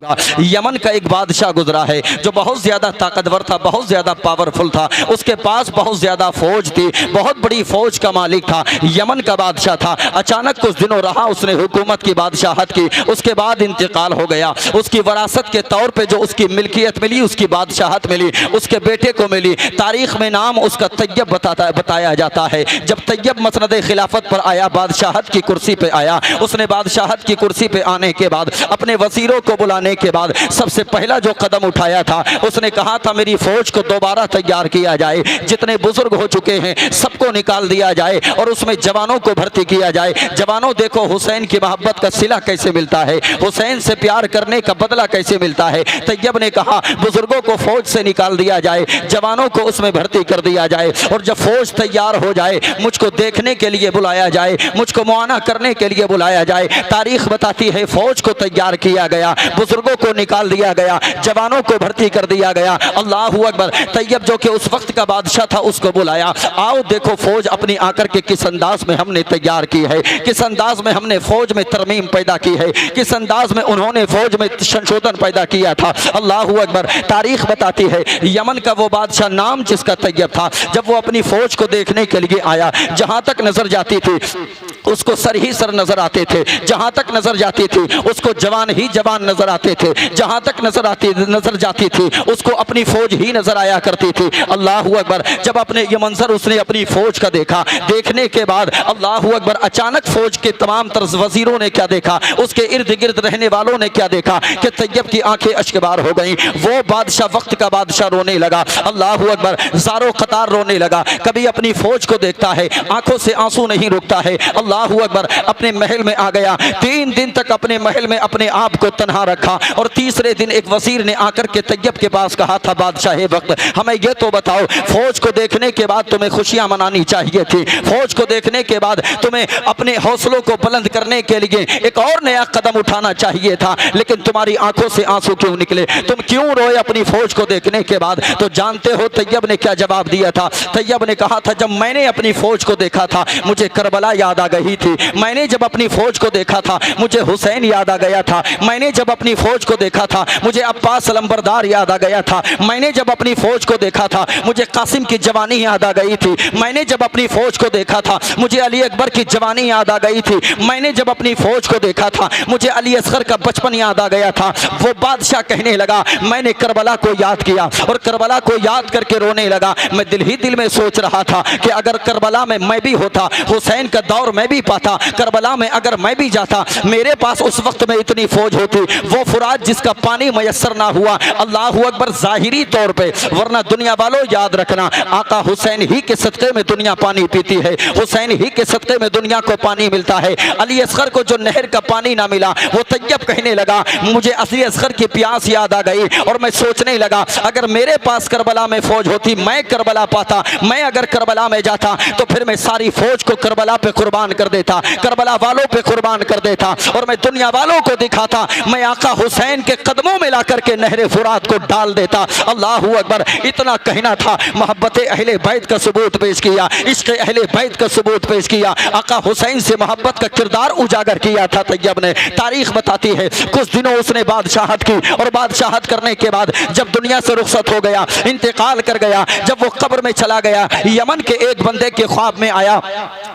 Yemen का एक बादशाह गुजरा है जो बहुत ज़्यादा ताकतवर था, बहुत ज़्यादा पावरफुल था। उसके पास बहुत ज़्यादा फौज थी, बहुत बड़ी फौज का मालिक था, यमन का बादशाह था। अचानक कुछ दिनों रहा, उसने हुकूमत की बादशाहत की, उसके बाद इंतकाल हो गया। उसकी वरासत के तौर पे जो उसकी मिल्कियत मिली, उसकी बादशाहत मिली, उसके बेटे को मिली। तारीख़ में नाम उसका तैयब बताया जाता है। जब तैयब मसनद खिलाफत पर आया, बादशाहत की कुर्सी पर आया, उसने बादशाहत की कुर्सी पर आने के बाद अपने वज़ीरों को बुलाने के बाद सबसे पहला जो कदम उठाया था, उसने कहा था मेरी फौज को दोबारा तैयार किया जाए, जितने बुजुर्ग हो चुके हैं सबको निकाल दिया जाए और उसमें जवानों को भर्ती किया जाए। जवानों, देखो हुसैन की मोहब्बत का सिला कैसे मिलता है, हुसैन से प्यार करने का बदला कैसे मिलता है। तैयब ने कहा बुजुर्गों को फौज से निकाल दिया जाए, जवानों को उसमें भर्ती कर दिया जाए और जब फौज तैयार हो जाए मुझको देखने के लिए बुलाया जाए, मुझको मुआयना करने के लिए बुलाया जाए। तारीख बताती है फौज को तैयार किया गया, बुजुर्गों को निकाल दिया गया, जवानों को भर्ती कर दिया गया। अल्लाहू अकबर। तैयब जो कि उस वक्त का बादशाह था, उसको बुलाया, आओ देखो फौज अपनी आकर के किस अंदाज में हमने तैयार की है, किस अंदाज में हमने फौज में तरमीम पैदा की है, किस अंदाज में उन्होंने फौज में संशोधन पैदा किया था। अल्लाहू अकबर। तारीख बताती है यमन का वो बादशाह नाम जिसका तैयब था, जब वो अपनी फौज को देखने के लिए आया, जहां तक नजर जाती थी उसको सर ही सर नजर आते थे, जहां तक नजर जाती थी उसको जवान ही जवान नजर आते थे, जहां तक नजर जाती थी उसको अपनी फौज ही नजर आया करती थी। अल्लाहू अकबर। जब अपने ये मंजर उसने अपनी फौज का देखा, देखने के बाद अल्लाहू अकबर, अचानक फौज के तमाम तरह वजीरों ने क्या देखा, उसके इर्द गिर्द रहने वालों ने क्या देखा कि तैयब की आंखें अश्कबार हो गई। वो बादशाह, वक्त का बादशाह रोने लगा। अल्लाहू अकबर। ज़ारो क़तार रोने लगा। कभी अपनी फौज को देखता है, आंखों से आंसू नहीं रुकता है। अल्लाहू अकबर। अपने महल में आ गया, 3 दिन तक अपने महल में अपने आप को तन्हा रखा और तीसरे दिन एक वजीर ने आकर के तैयब के पास कहा था बादशाह वक्त, हमें यह तो बताओ, फौज को देखने के बाद तुम्हें खुशियां मनानी चाहिए थी, फौज को देखने के बाद तुम्हें अपने हौसलों को बुलंद करने के लिए एक और नया कदम उठाना चाहिए था, लेकिन तुम्हारी आंखों से आंसू क्यों निकले, तुम क्यों रोए अपनी फौज को देखने के बाद? तो जानते हो तैयब ने क्या जवाब दिया था? तैयब ने कहा था जब मैंने अपनी फौज को देखा था मुझे करबला याद आ गई थी, मैंने जब अपनी फौज को देखा था मुझे हुसैन याद आ गया था, मैंने जब अपनी फौज को देखा था मुझे अब्बास अलंबरदार याद आ गया था, मैंने जब अपनी फौज को देखा था मुझे कासिम की जवानी याद आ गई थी, मैंने जब अपनी फौज को देखा था मुझे अली अकबर की जवानी याद आ गई थी, मैंने जब अपनी फौज को देखा था मुझे अली असगर का बचपन याद आ गया था। वो बादशाह कहने लगा मैंने करबला को याद किया और करबला को याद करके रोने लगा। मैं दिल ही दिल में सोच रहा था कि अगर करबला में मैं भी होता, हुसैन का दौर मैं भी पाता, करबला में अगर मैं भी जाता, मेरे पास उस वक्त में इतनी फौज होती, वो फुरात जिसका पानी मयसर ना हुआ। अल्लाहू अकबर। ज़ाहिरी तौर पे, वरना दुनिया वालों याद रखना, आका हुसैन ही के सदक़े में दुनिया पानी पीती है, हुसैन ही के सदक़े में दुनिया को पानी मिलता है। अली असगर को जो नहर का पानी ना मिला, वो तैयब कहने लगा मुझे अली असगर की प्यास याद आ गई और मैं सोचने लगा अगर मेरे पास करबला में फौज होती, मैं करबला पाता, मैं अगर करबला में जाता तो फिर मैं सारी फौज को करबला पे कुर्बान कर देता, करबला वालों पे कुर्बान कर देता और मैं दुनिया वालों को दिखाता, मैं आका हुसैन के कदमों में ला करके नहरे फुरात को डाल देता। अल्लाहू अकबर। इतना कहना था, मोहब्बत अहले बैत का सबूत पेश किया, इश्क़ अहले बैत का सबूत पेश किया, आका हुसैन से मोहब्बत का किरदार उजागर किया था तैयब ने। तारीख बताती है कुछ दिनों उसने बादशाहत की और बादशाहत करने के बाद जब दुनिया से रुखसत हो गया, इंतकाल कर गया, जब वो कब्र में चला गया, यमन के एक बंदे के ख्वाब में आया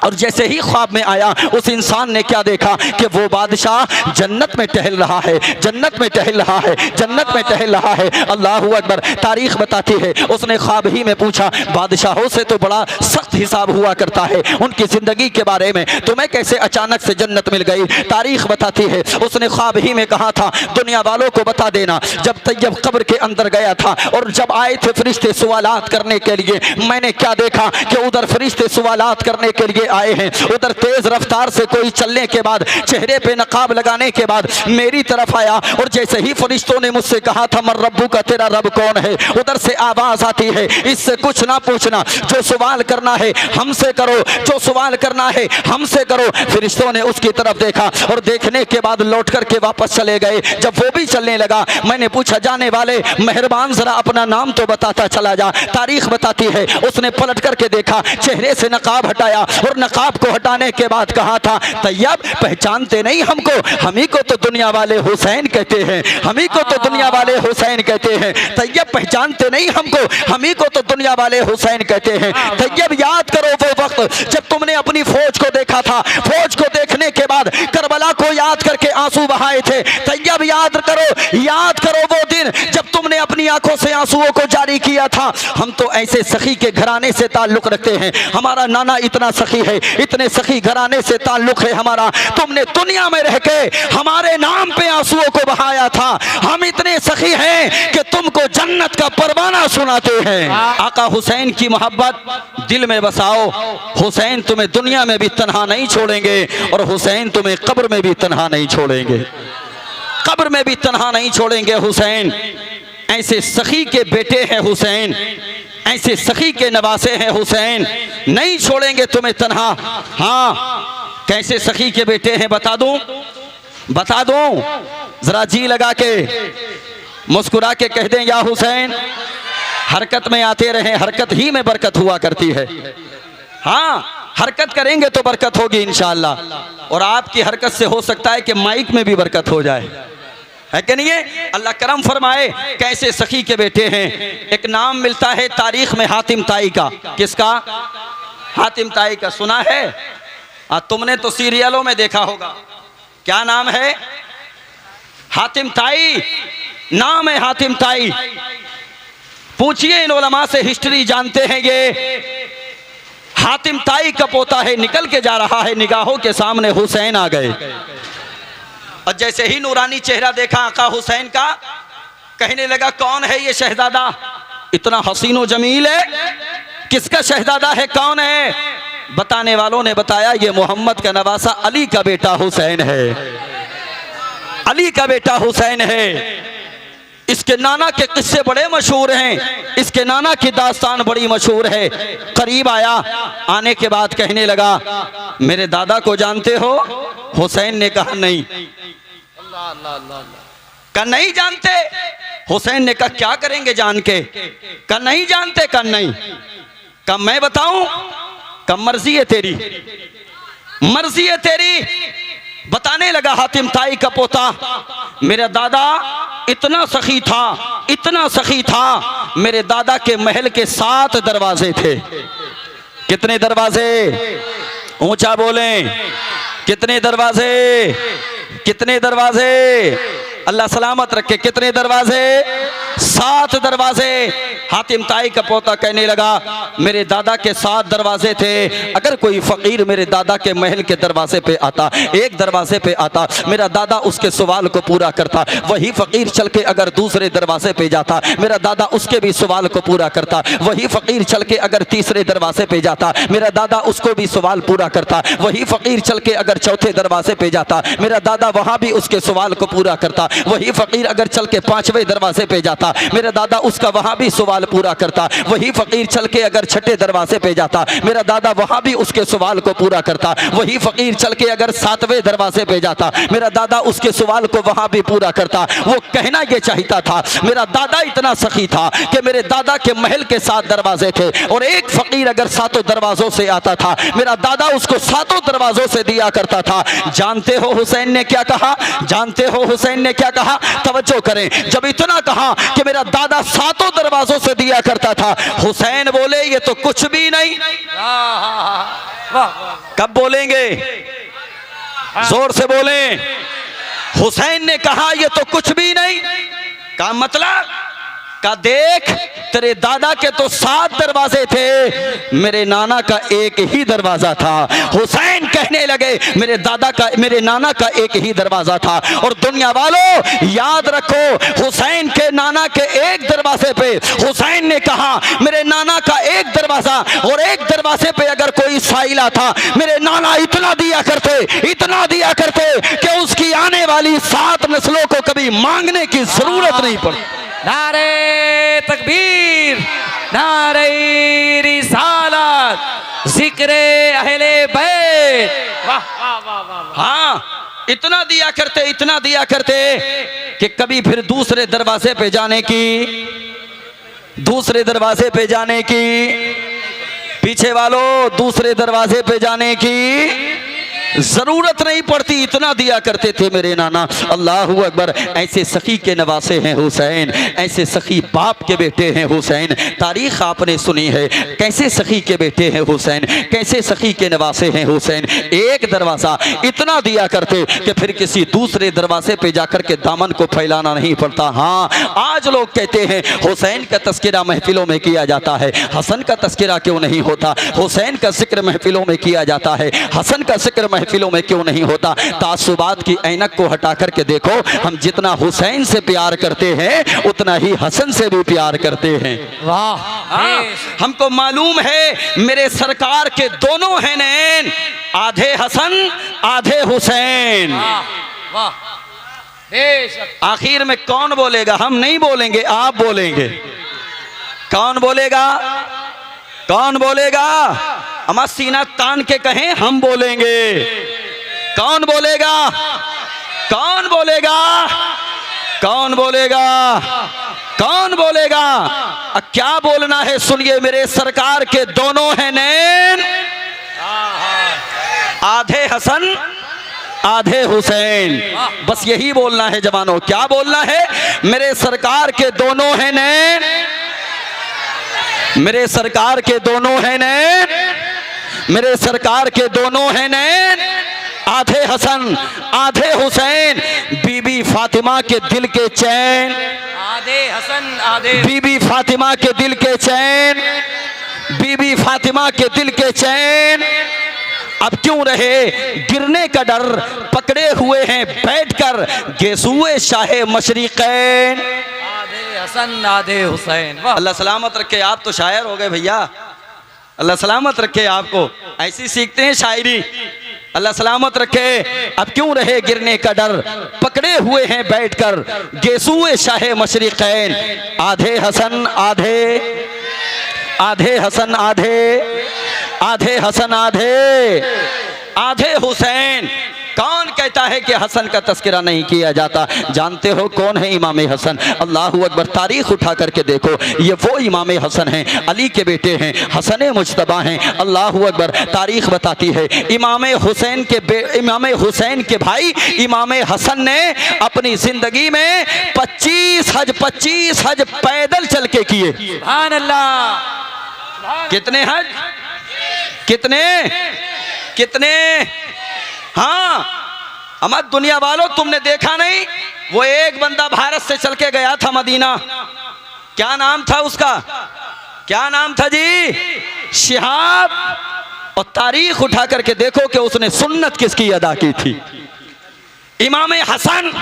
और जैसे ही ख्वाब में आया उस इंसान ने क्या देखा कि वो बादशाह जन्नत में टहल रहा है, जन्नत में टहल रहा है, जन्नत में टहल रहा है। अल्लाहू अकबर। तारीख बताती है उसने ख्वाब ही में पूछा बादशाहों से तो बड़ा सख्त हिसाब हुआ करता है उनकी जिंदगी के बारे में, तुम्हें कैसे अचानक से जन्नत मिल गई? तारीख बताती है उसने ख्वाब ही में कहा था दुनिया वालों को बता देना जब तैयब कब्र के अंदर गया था और जब आए थे फरिश्ते सवालात करने के लिए, मैंने क्या देखा कि उधर फरिश्ते सवालात करने के लिए आए हैं, उधर तेज रफ्तार से कोई चलने के बाद, चेहरे पे नकाब लगाने के बाद मेरी तरफ आया और जैसे ही फरिश्तों ने मुझसे कहा था मर रब्बू का, तेरा रब कौन है, उधर से आवाज आती है इससे कुछ ना पूछना, जो सवाल करना है हमसे करो, जो सवाल करना है हमसे करो। फरिश्तों ने उसकी तरफ देखा और देखने के बाद लौट करके वापस चले गए। जब वो भी चलने लगा मैंने पूछा जाने वाले मेहरबान जरा अपना नाम तो बताता चला जा। तारीख बताती है उसने पलट करके देखा, चेहरे से नकाब हटाया और नकाब को हटाने के बाद कहा था, तैयब पहचानते नहीं हमको, हम ही को तो दुनिया वाले हुसैन कहते हैं, हम ही को तो दुनिया वाले हुसैन कहते हैं। तैयब पहचानते नहीं हमको, हम ही को तो दुनिया वाले हुसैन कहते हैं। तैयब याद करो वो वक्त जब तुमने अपनी फौज को देखा था, फौज को देखने के बाद करबला को याद करके आंसू बहाए थे। तैयब याद करो वो दिन जब तुमने अपनी आंखों से आंसुओं को जारी किया था। हम तो ऐसे सखी के घराने से ताल्लुक रखते हैं, हमारा नाना इतना सखी है, इतने सखी घराने से ताल्लुक है हमारा। तुमने दुनिया में रह के हमारे नाम पे आंसुओं को बहाया था। हम इतने सखी हैं कि तुमको जन्नत का परवाना सुनाते हैं। आका हुसैन की मोहब्बत दिल में बसाओ। हुसैन तुम्हें दुनिया में भी तन्हा नहीं छोड़ेंगे और हुसैन तुम्हें कब्र में भी तन्हा नहीं छोड़ेंगे, कब्र में भी तन्हा नहीं छोड़ेंगे। हुसैन ऐसे सखी के बेटे हैं, हुसैन ऐसे सखी के नवासे हैं, हुसैन नहीं छोड़ेंगे तुम्हें तन्हा। हाँ, कैसे सखी के बेटे हैं बता दूं, जरा जी लगा के मुस्कुरा के कह दें, या हुसैन हरकत में आते रहे, हरकत ही में बरकत हुआ करती है। हाँ, हरकत करेंगे तो बरकत होगी इंशाअल्लाह, और आपकी हरकत से हो सकता है कि माइक में भी बरकत हो जाए, है कि नहीं है? अल्लाह करम फरमाए। कैसे सखी के बेटे हैं। एक नाम मिलता है तारीख में हातिम ताई का। किसका? हातिम ताई का। सुना है? तुमने तो सीरियलों में देखा होगा। क्या नाम है? हातिम ताई नाम है, हातिम ताई। पूछिए इन उलमा से, हिस्ट्री जानते हैं ये। हातिम ताई का पोता है, निकल के जा रहा है, निगाहों के सामने हुसैन आ गए और जैसे ही नूरानी चेहरा देखा आका हुसैन का, कहने लगा कौन है ये शहजादा, इतना हसीनो जमील है, किसका शहजादा है, कौन है? बताने वालों ने बताया ये मोहम्मद का नवासा अली का बेटा हुसैन है, अली का बेटा हुसैन है। इसके नाना के किस्से बड़े मशहूर हैं, इसके नाना की दास्तान बड़ी मशहूर है। करीब आया, आने के बाद कहने लगा मेरे दादा को जानते हो? हुसैन ने कहा नहीं। कहा नहीं जानते? हुसैन ने कहा क्या करेंगे जान के? कहा नहीं जानते? कहा नहीं। कहा मैं बताऊं? कहा मर्जी है तेरी, मर्जी है तेरी। बताने लगा हातिम ताई का पोता, मेरा दादा इतना सखी था, इतना सखी था, मेरे दादा के महल के 7 दरवाजे थे। कितने दरवाजे? ऊंचा बोलें, कितने दरवाजे? कितने दरवाजे? अल्लाह सलामत रखे। कितने दरवाजे? 7 दरवाजे। हातिम ताई का पोता कहने लगा मेरे दादा के 7 दरवाजे थे। अगर कोई फकीर मेरे दादा के महल के दरवाजे पे आता, एक दरवाजे पे आता, मेरा दादा उसके सवाल को पूरा करता। वही फकीर चल के अगर दूसरे दरवाजे पे जाता, मेरा दादा उसके भी सवाल को पूरा करता। वही फकीर चल के अगर तीसरे दरवाजे पे जाता, मेरा दादा उसको भी सवाल पूरा करता। वही फकीर चल के अगर चौथे दरवाजे पे जाता, मेरा दादा वहां भी उसके सवाल को पूरा करता। वही फकीर अगर चल के 5वें दरवाजे पे जाता, मेरा दादा उसका वहां भी सवाल पूरा करता। वही फकीर चल के अगर 6ठे दरवाजे पे जाता, मेरा दादा वहां भी उसके सवाल को पूरा करता। वही फकीर चल के अगर 7वें दरवाजे पे जाता, मेरा दादा उसके सवाल को वहां भी पूरा करता। वो कहना ये चाहता था मेरा दादा इतना सखी था कि मेरे दादा के महल के 7 दरवाजे थे, और एक फकीर अगर 7 दरवाजों से आता था, मेरा दादा उसको 7 दरवाजों से दिया करता था। जानते हो हुसैन ने क्या कहा? जानते हो हुसैन ने क्या कहा? तवज्जो करें। जब इतना कहा कि मेरा दादा 7 दरवाजों से दिया करता था, हुसैन बोले ये तो कुछ भी नहीं। कब बोलेंगे? जोर से बोलें। हुसैन ने कहा ये तो कुछ भी नहीं। का मतलब? का देख तेरे दादा के तो 7 दरवाजे थे, मेरे नाना का एक ही दरवाजा था। हुसैन कहने लगे मेरे दादा का, मेरे नाना का एक ही दरवाजा था। और दुनिया वालों याद रखो, हुसैन के नाना के एक दरवाजे पे हुसैन ने कहा मेरे नाना का एक दरवाजा, और एक दरवाजे पे अगर कोई साइला था, मेरे नाना इतना दिया करते, इतना दिया करते कि उसकी आने वाली 7 नस्लों को कभी मांगने की जरूरत नहीं पड़ी। नारे तकबीर, नारे रिसालत, जिक्रे अहले बैत। वाह वाह वाह वाह। हाँ, इतना दिया करते, इतना दिया करते कि कभी फिर दूसरे दरवाजे पे जाने की, दूसरे दरवाजे पे जाने की, पीछे वालों दूसरे दरवाजे पे जाने की जरूरत नहीं पड़ती इतना दिया करते थे मेरे नाना। अल्लाहू अकबर। ऐसे सखी के नवासे हैं हुसैन, ऐसे सखी बाप के बेटे हैं हुसैन। तारीख आपने सुनी है, कैसे सखी के बेटे हैं हुसैन, कैसे सखी के नवासे हैं हुसैन। एक दरवाजा इतना दिया करते कि फिर किसी दूसरे दरवाजे पे जाकर के दामन को फैलाना नहीं पड़ता। हाँ, आज लोग कहते हैं हुसैन का तस्करा महफिलों में किया जाता है, हसन का तस्करा क्यों नहीं होता? हुसैन का जिक्र महफिलों में किया जाता है, हसन का जिक्र महफिलों में क्यों नहीं होता? तासुबात की ऐनक को हटा करके देखो, हम जितना हुसैन से प्यार करते हैं उतना ही हसन से भी प्यार करते हैं। वाह, हमको मालूम है मेरे सरकार के दोनों हैं नैन, आधे हसन आधे हुसैन। वाह, बेशक। आखिर में कौन बोलेगा? हम नहीं बोलेंगे, आप बोलेंगे। कौन बोलेगा? कौन बोलेगा? हमारा सीना तान के कहें, हम बोलेंगे। कौन बोलेगा? कौन बोलेगा? कौन बोलेगा? कौन बोलेगा? क्या बोलना है सुनिए, मेरे सरकार के दोनों हैं नैन, आधे हसन आधे हुसैन। बस यही बोलना है जवानों। क्या बोलना है? मेरे सरकार के दोनों हैं नैन, मेरे सरकार के दोनों हैं नैन, मेरे सरकार के दोनों हैं नैन, आधे हसन आधे हुसैन। बीबी फातिमा के दिल के चैन, आधे हसन आधे, बीबी फातिमा के दिल के चैन, बीबी फातिमा के दिल के चैन। अब क्यों रहे गिरने का डर, पकड़े हुए हैं बैठकर गेसुए शाहे मशरिकैन। आधे हसन आधे हुसैन। वाह, अल्लाह सलामत रखे। आप तो शायर हो गए भैया, अल्लाह सलामत रखे आपको। ऐसी सीखते हैं शायरी, अल्लाह सलामत रखे। अब क्यों रहे गिरने का डर, पकड़े हुए हैं बैठकर गेसुए शाहे मशरिकैन। आधे हसन आधे, आधे हसन आधे, आधे हसन आधे, आधे हुसैन। कौन कहता है कि हसन का तस्करा नहीं किया जाता? जानते हो कौन है इमाम हसन? अल्लाहू अकबर। तारीख उठा करके देखो, ये वो इमाम हसन हैं, अली के बेटे हैं, हसन मुज्तबा हैं। अल्लाहू अकबर। तारीख बताती है इमाम हुसैन के भाई इमाम हसन ने अपनी जिंदगी में 25 हज पैदल चल के किए। सुभान अल्लाह। कितने हज? कितने कितने? हाँ, हमारे दुनिया वालों, तुमने देखा नहीं, वो एक बंदा भारत से चल के गया था मदीना, क्या नाम था उसका? क्या नाम था जी? शिहाब। और तारीख उठा करके देखो कि उसने सुन्नत किसकी अदा की थी। इमाम हसन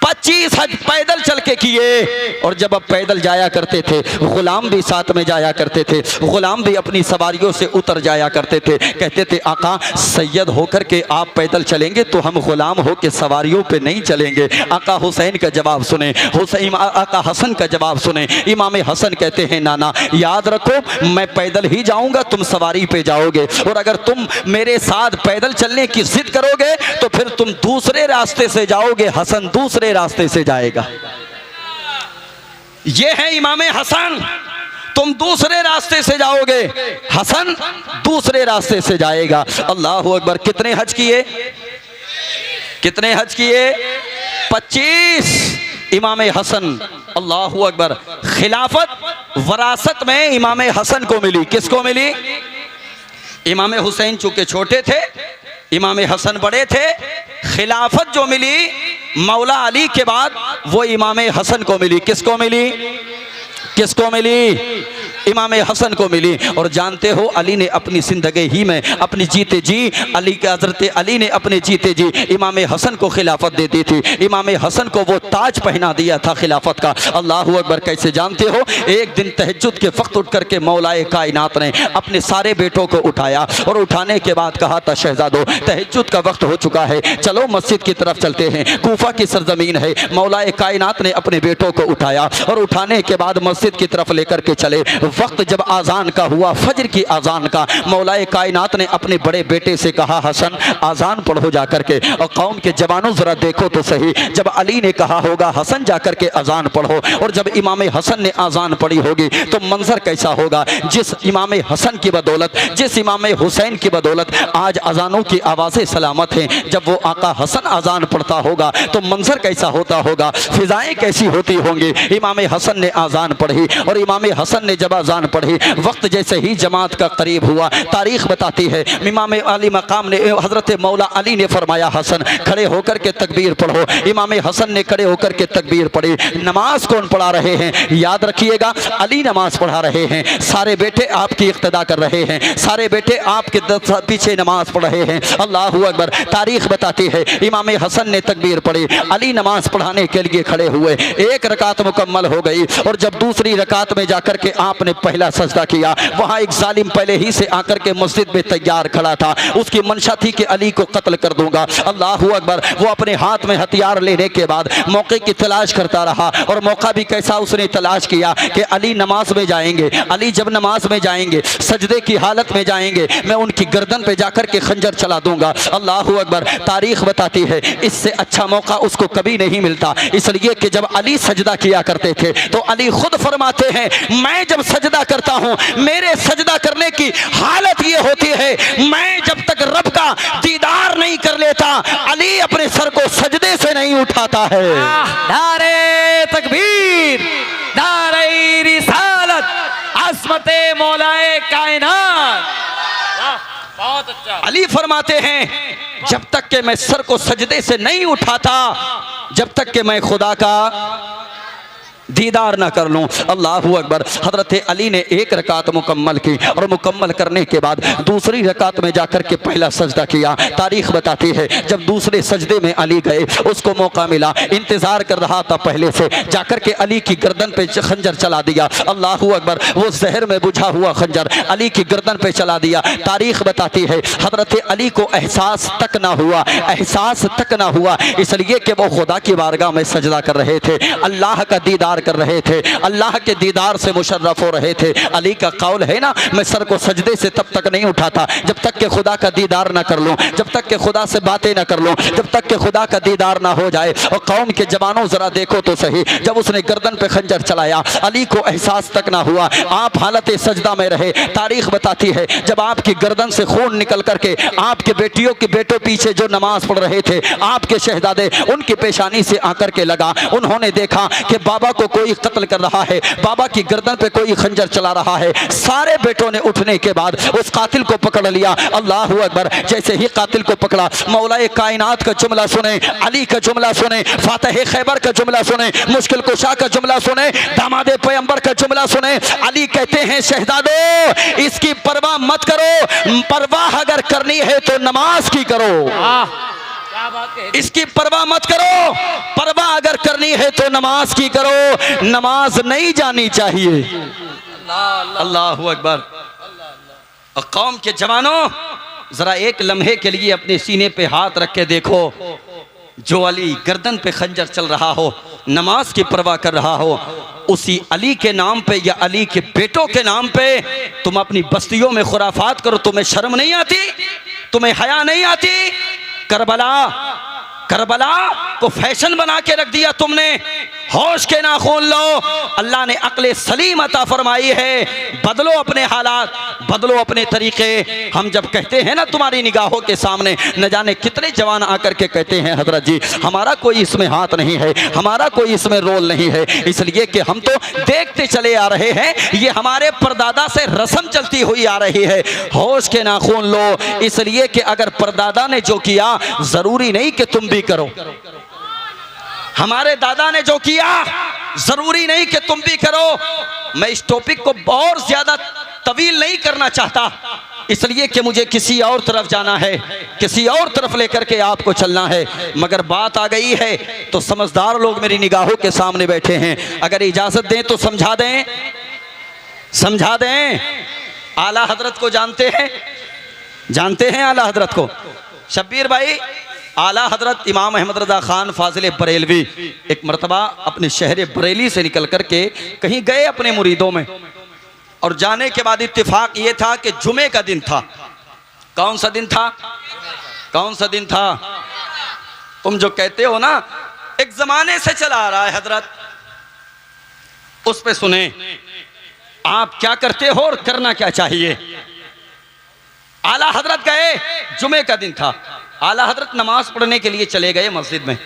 25 हज पैदल चल के किए। और जब अब पैदल जाया करते थे, गुलाम भी साथ में जाया करते थे, गुलाम भी अपनी सवारियों से उतर जाया करते थे। कहते थे आका सैयद होकर के आप पैदल चलेंगे तो हम गुलाम हो के सवारियों पे नहीं चलेंगे। आका हुसैन का जवाब सुने, हुसैन आका हसन का जवाब सुने। इमाम हसन कहते हैं नाना याद रखो, मैं पैदल ही जाऊंगा, तुम सवारी पे जाओगे, और अगर तुम मेरे साथ पैदल चलने की जिद करोगे तो फिर तुम दूसरे रास्ते से जाओगे, हसन दूसरे रास्ते से जाएगा। ये है इमाम हसन, तुम दूसरे रास्ते से जाओगे, हसन दूसरे रास्ते से जाएगा। अल्लाहू अकबर। कितने हज किए? कितने हज किए? 25। इमाम हसन, अल्लाहू अकबर। खिलाफत वरासत में इमाम हसन को मिली। किसको मिली? इमाम हुसैन चूंकि छोटे थे, इमाम हसन बड़े थे। खिलाफत जो मिली मौला अली के बाद वो इमाम हसन को मिली। किसको मिली? किसको मिली? इमाम हसन को मिली। और जानते हो अली ने अपनी जिंदगी ही में अपनी जीते जी, अली के हजरत अली ने अपने जीते जी इमाम हसन को खिलाफत दे दी थी। इमाम हसन को वो ताज पहना दिया था खिलाफत का। अल्लाहू अकबर। कैसे जानते हो? एक दिन तहज्जुद के वक्त उठ करके मौलाए कायनात ने अपने सारे बेटों को उठाया और उठाने के बाद कहा था शहजादो तहज्जुद का वक्त हो चुका है, चलो मस्जिद की तरफ चलते हैं, कूफा की सरजमीन है। मौलाए कायनात ने अपने बेटों को उठाया और उठाने के बाद मस्जिद की तरफ लेकर के चले। वक्त जब आज़ान का हुआ, फजर की आज़ान का, मौलाए कायनात ने अपने बड़े बेटे से कहा हसन आज़ान पढ़ो जा करके। और कौम के जवानों ज़रा देखो तो सही, जब अली ने कहा होगा हसन जा करके अज़ान पढ़ो, और जब इमाम हसन ने अज़ान पढ़ी होगी तो मंजर कैसा होगा। जिस इमाम हसन की बदौलत, जिस इमाम हुसैन की बदौलत आज अज़ानों की आवाज़ें सलामत हैं, जब वो आका हसन अज़ान पढ़ता होगा तो मंजर कैसा होता होगा, फिजाएं कैसी होती होंगी। इमाम हसन ने अज़ान पढ़ी, और इमाम हसन ने जब अज़ान पढ़ी, वक्त जैसे ही जमात का करीब हुआ, तारीख़ बताती है इमाम अली मकाम ने, हज़रत मौला अली ने फरमाया हसन खड़े होकर के तकबीर पढ़ो। इमाम हसन ने खड़े होकर के तकबीर पढ़ी। नमाज कौन पढ़ा रहे हैं, याद रखिएगा, अली नमाज पढ़ा रहे हैं। सारे बेटे आपकी इक्तदा कर रहे हैं, सारे बेटे आपके पीछे नमाज पढ़ रहे हैं। अल्लाहू अकबर। तारीख़ बताती है इमाम हसन ने तकबीर पढ़ी, अली नमाज पढ़ाने के लिए खड़े हुए, एक रकात मुकम्मल हो गई, और जब दूसरी रकात में जाकर के आपने पहला सजदा किया, वहाँ एक जालिम पहले ही से आकर के मस्जिद में तैयार खड़ा था, उसकी मंशा थी कि अली को कत्ल कर दूंगा। अल्लाहू अकबर। वो अपने हाथ में हथियार लेने के बाद मौके की तलाश करता रहा, और मौका भी कैसा उसने तलाश किया कि अली नमाज में जाएंगे, अली जब नमाज में जाएंगे, सजदे की हालत में जाएंगे, मैं उनकी गर्दन पे जाकर के खंजर चला दूंगा। अल्लाहू अकबर। तारीख बताती है इससे अच्छा मौका उसको कभी नहीं मिलता, इसलिए कि जब अली सजदा किया करते थे तो अली खुद फरमाते हैं मैं जब सजदा करता हूं, मेरे सजदा करने की हालत ये होती है, मैं जब तक रब का दीदार नहीं कर लेता, अली अपने सर को सजदे से नहीं उठाता है। नारे तकबीर, नारे रिसालत, अज़मते मौलाए कायनात। बहुत अच्छा। अली फरमाते हैं जब तक के मैं सर को सजदे से नहीं उठाता, जब तक के मैं खुदा का दीदार ना कर लूँ। अल्लाहू अकबर। हज़रत अली ने एक रकात मुकम्मल की, और मुकम्मल करने के बाद दूसरी रकात में जाकर के पहला सजदा किया। तारीख़ बताती है जब दूसरे सजदे में अली गए, उसको मौका मिला, इंतज़ार कर रहा था पहले से, जाकर के अली की गर्दन पे खंजर चला दिया। अल्लाहू अकबर। वो जहर में बुझा हुआ खंजर अली की गर्दन पे चला दिया। तारीख़ बताती है हज़रत अली को एहसास तक ना हुआ, एहसास तक ना हुआ, इसलिए कि वो खुदा की बारगाह में सजदा कर रहे थे, अल्लाह का दीदार कर रहे थे, अल्लाह के दीदार से मुशर्रफ हो रहे थे। अली का कौल है ना, मैं सर को सजदे से तब तक नहीं उठाता जब तक के खुदा का दीदार ना कर लूं, जब तक के खुदा से बातें ना कर लूं, जब तक के खुदा का दीदार ना हो जाए। और कौम के जवानों जरा देखो तो सही, जब उसने गर्दन पे खंजर चलाया, अली को एहसास तक ना हुआ, आप हालत सजदा में रहे। तारीख बताती है जब आपकी गर्दन से खून निकल करके आपके बेटियों के बेटों पीछे जो नमाज पढ़ रहे थे, आपके शहजादे, उनकी पेशानी से आकर के लगा, उन्होंने देखा कि बाबा को कोई कत्ल कर रहा है, बाबा की गर्दन पे कोई खंजर चला रहा है। सारे बेटों ने उठने के बाद उस कातिल को पकड़ लिया। अल्लाहू अकबर। जैसे ही कातिल को पकड़ा, मौलाए कायनात का जुमला सुने, अली का जुमला सुने, फातह खैबर का जुमला सुने, मुश्किल कुशा का जुमला सुने, दामादे पैगंबर का जुमला सुने। अली कहते हैं शहजादो इसकी परवाह मत करो, परवाह अगर करनी है तो नमाज की करो, इसकी परवाह मत करो, परवाह अगर करनी है तो नमाज की करो, नमाज नहीं जानी चाहिए। अल्लाहू अकबर। और कौम के जवानों जरा एक लम्हे के लिए अपने सीने पे हाथ रख के देखो, जो अली गर्दन पे खंजर चल रहा हो, नमाज की परवाह कर रहा हो, उसी अली के नाम पे या अली के बेटों के नाम पे तुम अपनी बस्तियों में खुराफात करो, तुम्हें शर्म नहीं आती, तुम्हें हया नहीं आती? करबला, करबला को फैशन बना के रख दिया तुमने। होश के नाखून लो, अल्लाह ने अक्ल सलीम अता फरमाई है, बदलो अपने हालात, बदलो अपने तरीके। हम जब कहते हैं ना तुम्हारी निगाहों के सामने, न जाने कितने जवान आकर के कहते हैं हजरत जी हमारा कोई इसमें हाथ नहीं है, हमारा कोई इसमें रोल नहीं है, इसलिए कि हम तो देखते चले आ रहे हैं, ये हमारे परदादा से रस्म चलती हुई आ रही है। होश के नाखून लो, इसलिए कि अगर परदादा ने जो किया जरूरी नहीं कि तुम भी करो, हमारे दादा ने जो किया जरूरी नहीं कि तुम भी करो। मैं इस टॉपिक को बहुत ज्यादा तवील नहीं करना चाहता, इसलिए कि मुझे किसी और तरफ जाना है, किसी और तरफ लेकर के आपको चलना है। मगर बात आ गई है तो समझदार लोग मेरी निगाहों के सामने बैठे हैं, अगर इजाजत दें तो समझा दें, समझा दें। आला हजरत को जानते हैं, जानते हैं आला हजरत को? शब्बीर भाई, आला हजरत इमाम अहमद रज़ा खान फाजिल बरेलवी एक मरतबा अपने शहर बरेली से निकल कर के कहीं गए अपने मुरीदों में, और जाने के बाद इत्तेफाक ये था कि जुमे का दिन था। कौन सा दिन था? कौन सा दिन था? तुम जो कहते हो ना एक जमाने से चला आ रहा है हजरत, उस पे सुने आप क्या करते हो और करना क्या चाहिए। आला हजरत गए, जुमे का दिन था, आला हजरत नमाज पढ़ने के लिए चले गए मस्जिद में,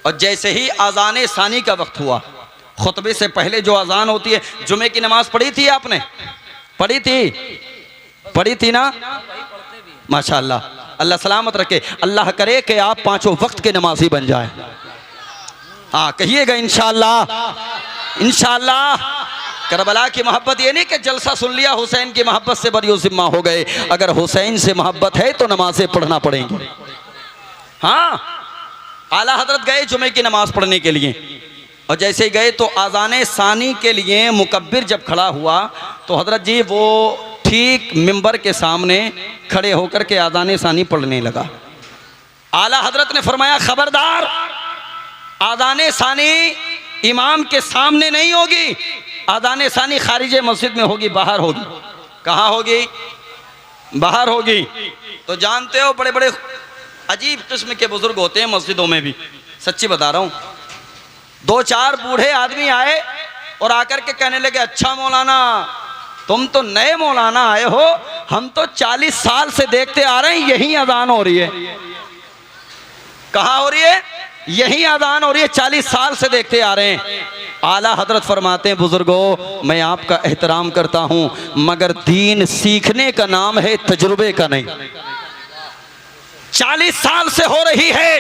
और जैसे ही अजान सानी का वक्त हुआ, खुतबे से पहले जो अजान होती है, जुमे की नमाज पढ़ी थी आपने? पढ़ी थी? पढ़ी थी ना? माशाअल्लाह, अल्लाह सलामत रखे, अल्लाह करे कि आप पांचों वक्त के नमाजी बन जाए। हाँ कहिएगा इंशाअल्लाह। इंशाअल्लाह करबला की मोहब्बत ये नहीं कि जलसा सुन लिया, हुसैन की मोहब्बत से बरी जिम्मा हो गए। अगर हुसैन से मोहब्बत है तो नमाजें पढ़ना पड़ेंगी। हाँ आला हजरत गए जुमे की नमाज पढ़ने के लिए, और जैसे ही गए तो आज़ान सानी के लिए मुकब्बिर जब खड़ा हुआ तो हजरत जी वो ठीक मिंबर के सामने खड़े होकर के आज़ान सानी पढ़ने लगा। आला हजरत ने फरमाया खबरदार, आज़ान सानी इमाम के सामने नहीं होगी, आज़ान सानी खारिज मस्जिद में होगी, बाहर होगी। कहाँ होगी? बाहर होगी। तो जानते हो बड़े बड़े अजीब किस्म के बुजुर्ग होते हैं मस्जिदों में भी, सच्ची बता रहा हूँ। दो चार बूढ़े आदमी आए और आकर के कहने लगे अच्छा मौलाना तुम तो नए मौलाना आए हो, हम तो 40 साल से देखते आ रहे हैं यही अजान हो रही है। कहाँ हो रही है? यही अजान हो रही है, 40 साल से देखते आ रहे हैं। आला हजरत फरमाते हैं बुजुर्गों मैं आपका एहतराम करता हूँ, मगर दीन सीखने का नाम है, तजुर्बे का नहीं। 40 साल से हो रही है,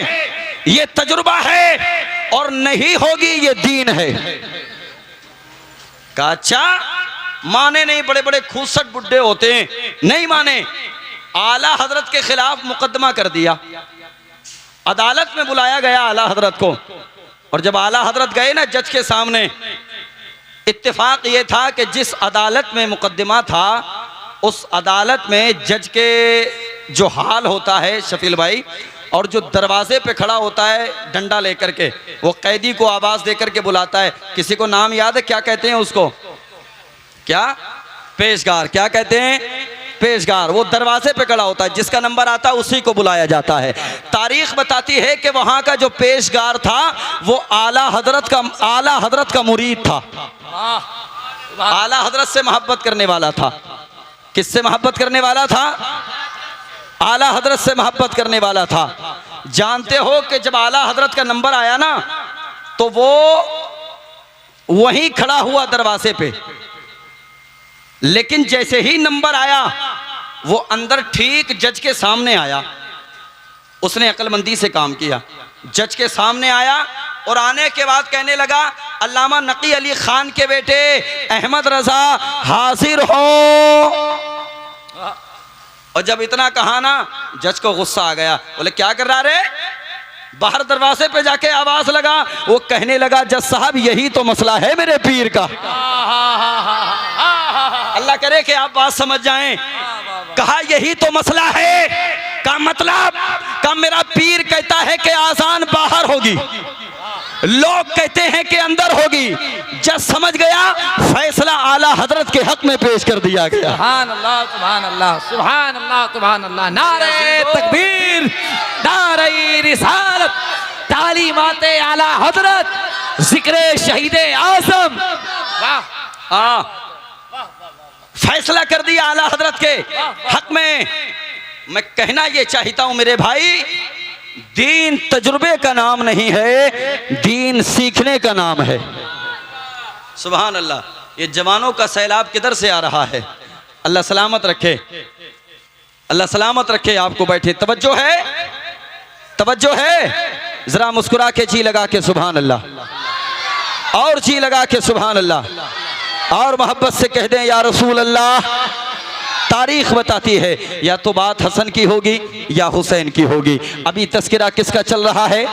ये तजुर्बा है, और नहीं होगी ये दीन है। कहा अच्छा माने नहीं, बड़े बड़े खूसट बुड्ढे होते हैं, नहीं माने। आला हजरत के खिलाफ मुकदमा कर दिया, अदालत में बुलाया गया आला हजरत को। और जब आला हजरत गए ना जज के सामने, इत्तेफाक ये था कि जिस अदालत में मुकदमा था उस अदालत में जज के जो हाल होता है शफील भाई, और जो दरवाजे पे खड़ा होता है डंडा लेकर के, वो कैदी को आवाज देकर के बुलाता है। किसी को नाम याद है क्या कहते हैं उसको? क्या? पेशगार। क्या कहते हैं? पेशगार। वो दरवाजे पे खड़ा होता है, जिसका नंबर आता है उसी को बुलाया जाता है। तारीख बताती है कि वहां का जो पेशगार था वो आला हजरत का मुरीद था, आला हजरत से मोहब्बत करने वाला था। किससे मोहब्बत करने वाला था? आला हजरत से मोहब्बत करने वाला था। जानते हो कि जब आला हजरत का नंबर आया ना तो वो वहीं खड़ा हुआ दरवाजे पे, लेकिन जैसे ही नंबर आया वो अंदर ठीक जज के सामने आया। उसने अक्लमंदी से काम किया, जज के सामने आया और आने के बाद कहने लगा अल्लामा नकी अली खान के बेटे अहमद रजा हाजिर हो। और जब इतना कहा ना जज को गुस्सा आ गया, बोले क्या कर रहा रे? बाहर दरवाजे पे जाके आवाज लगा। वो कहने लगा जज साहब यही तो मसला है मेरे पीर का। अल्लाह करे कि आप बात समझ जाएं। कहा यही तो मसला है, का मतलब का मेरा पीर कहता है कि आजान बाहर होगी, लोग कहते हैं कि अंदर होगी। जज समझ गया, फैसला आला हजरत के हक में पेश कर दिया गया। सुभान अल्लाह, सुभान अल्लाह, सुभान अल्लाह, सुभान अल्लाह। नारे तकबीर, नारे रिसालत, तालीमाते आला हजरत, जिक्रे शहीदे आज़म। वाह, फैसला कर दिया आला हजरत के हक में। मैं कहना ये चाहता हूं मेरे भाई, दीन तजुर्बे का नाम नहीं है, दीन सीखने का नाम है। सुभान अल्लाह। ये जवानों का सैलाब किधर से आ रहा है? अल्लाह सलामत रखे, अल्लाह सलामत रखे आपको। बैठे, तवज्जो है, तवज्जो है। जरा मुस्कुरा के जी लगा के सुभान अल्लाह, और जी लगा के सुभान अल्लाह, और मोहब्बत से कह दें या रसूल अल्लाह, तारीख बताती है या तो बात हसन की होगी या हुसैन की होगी। अभी तस्करा किसका चल रहा है?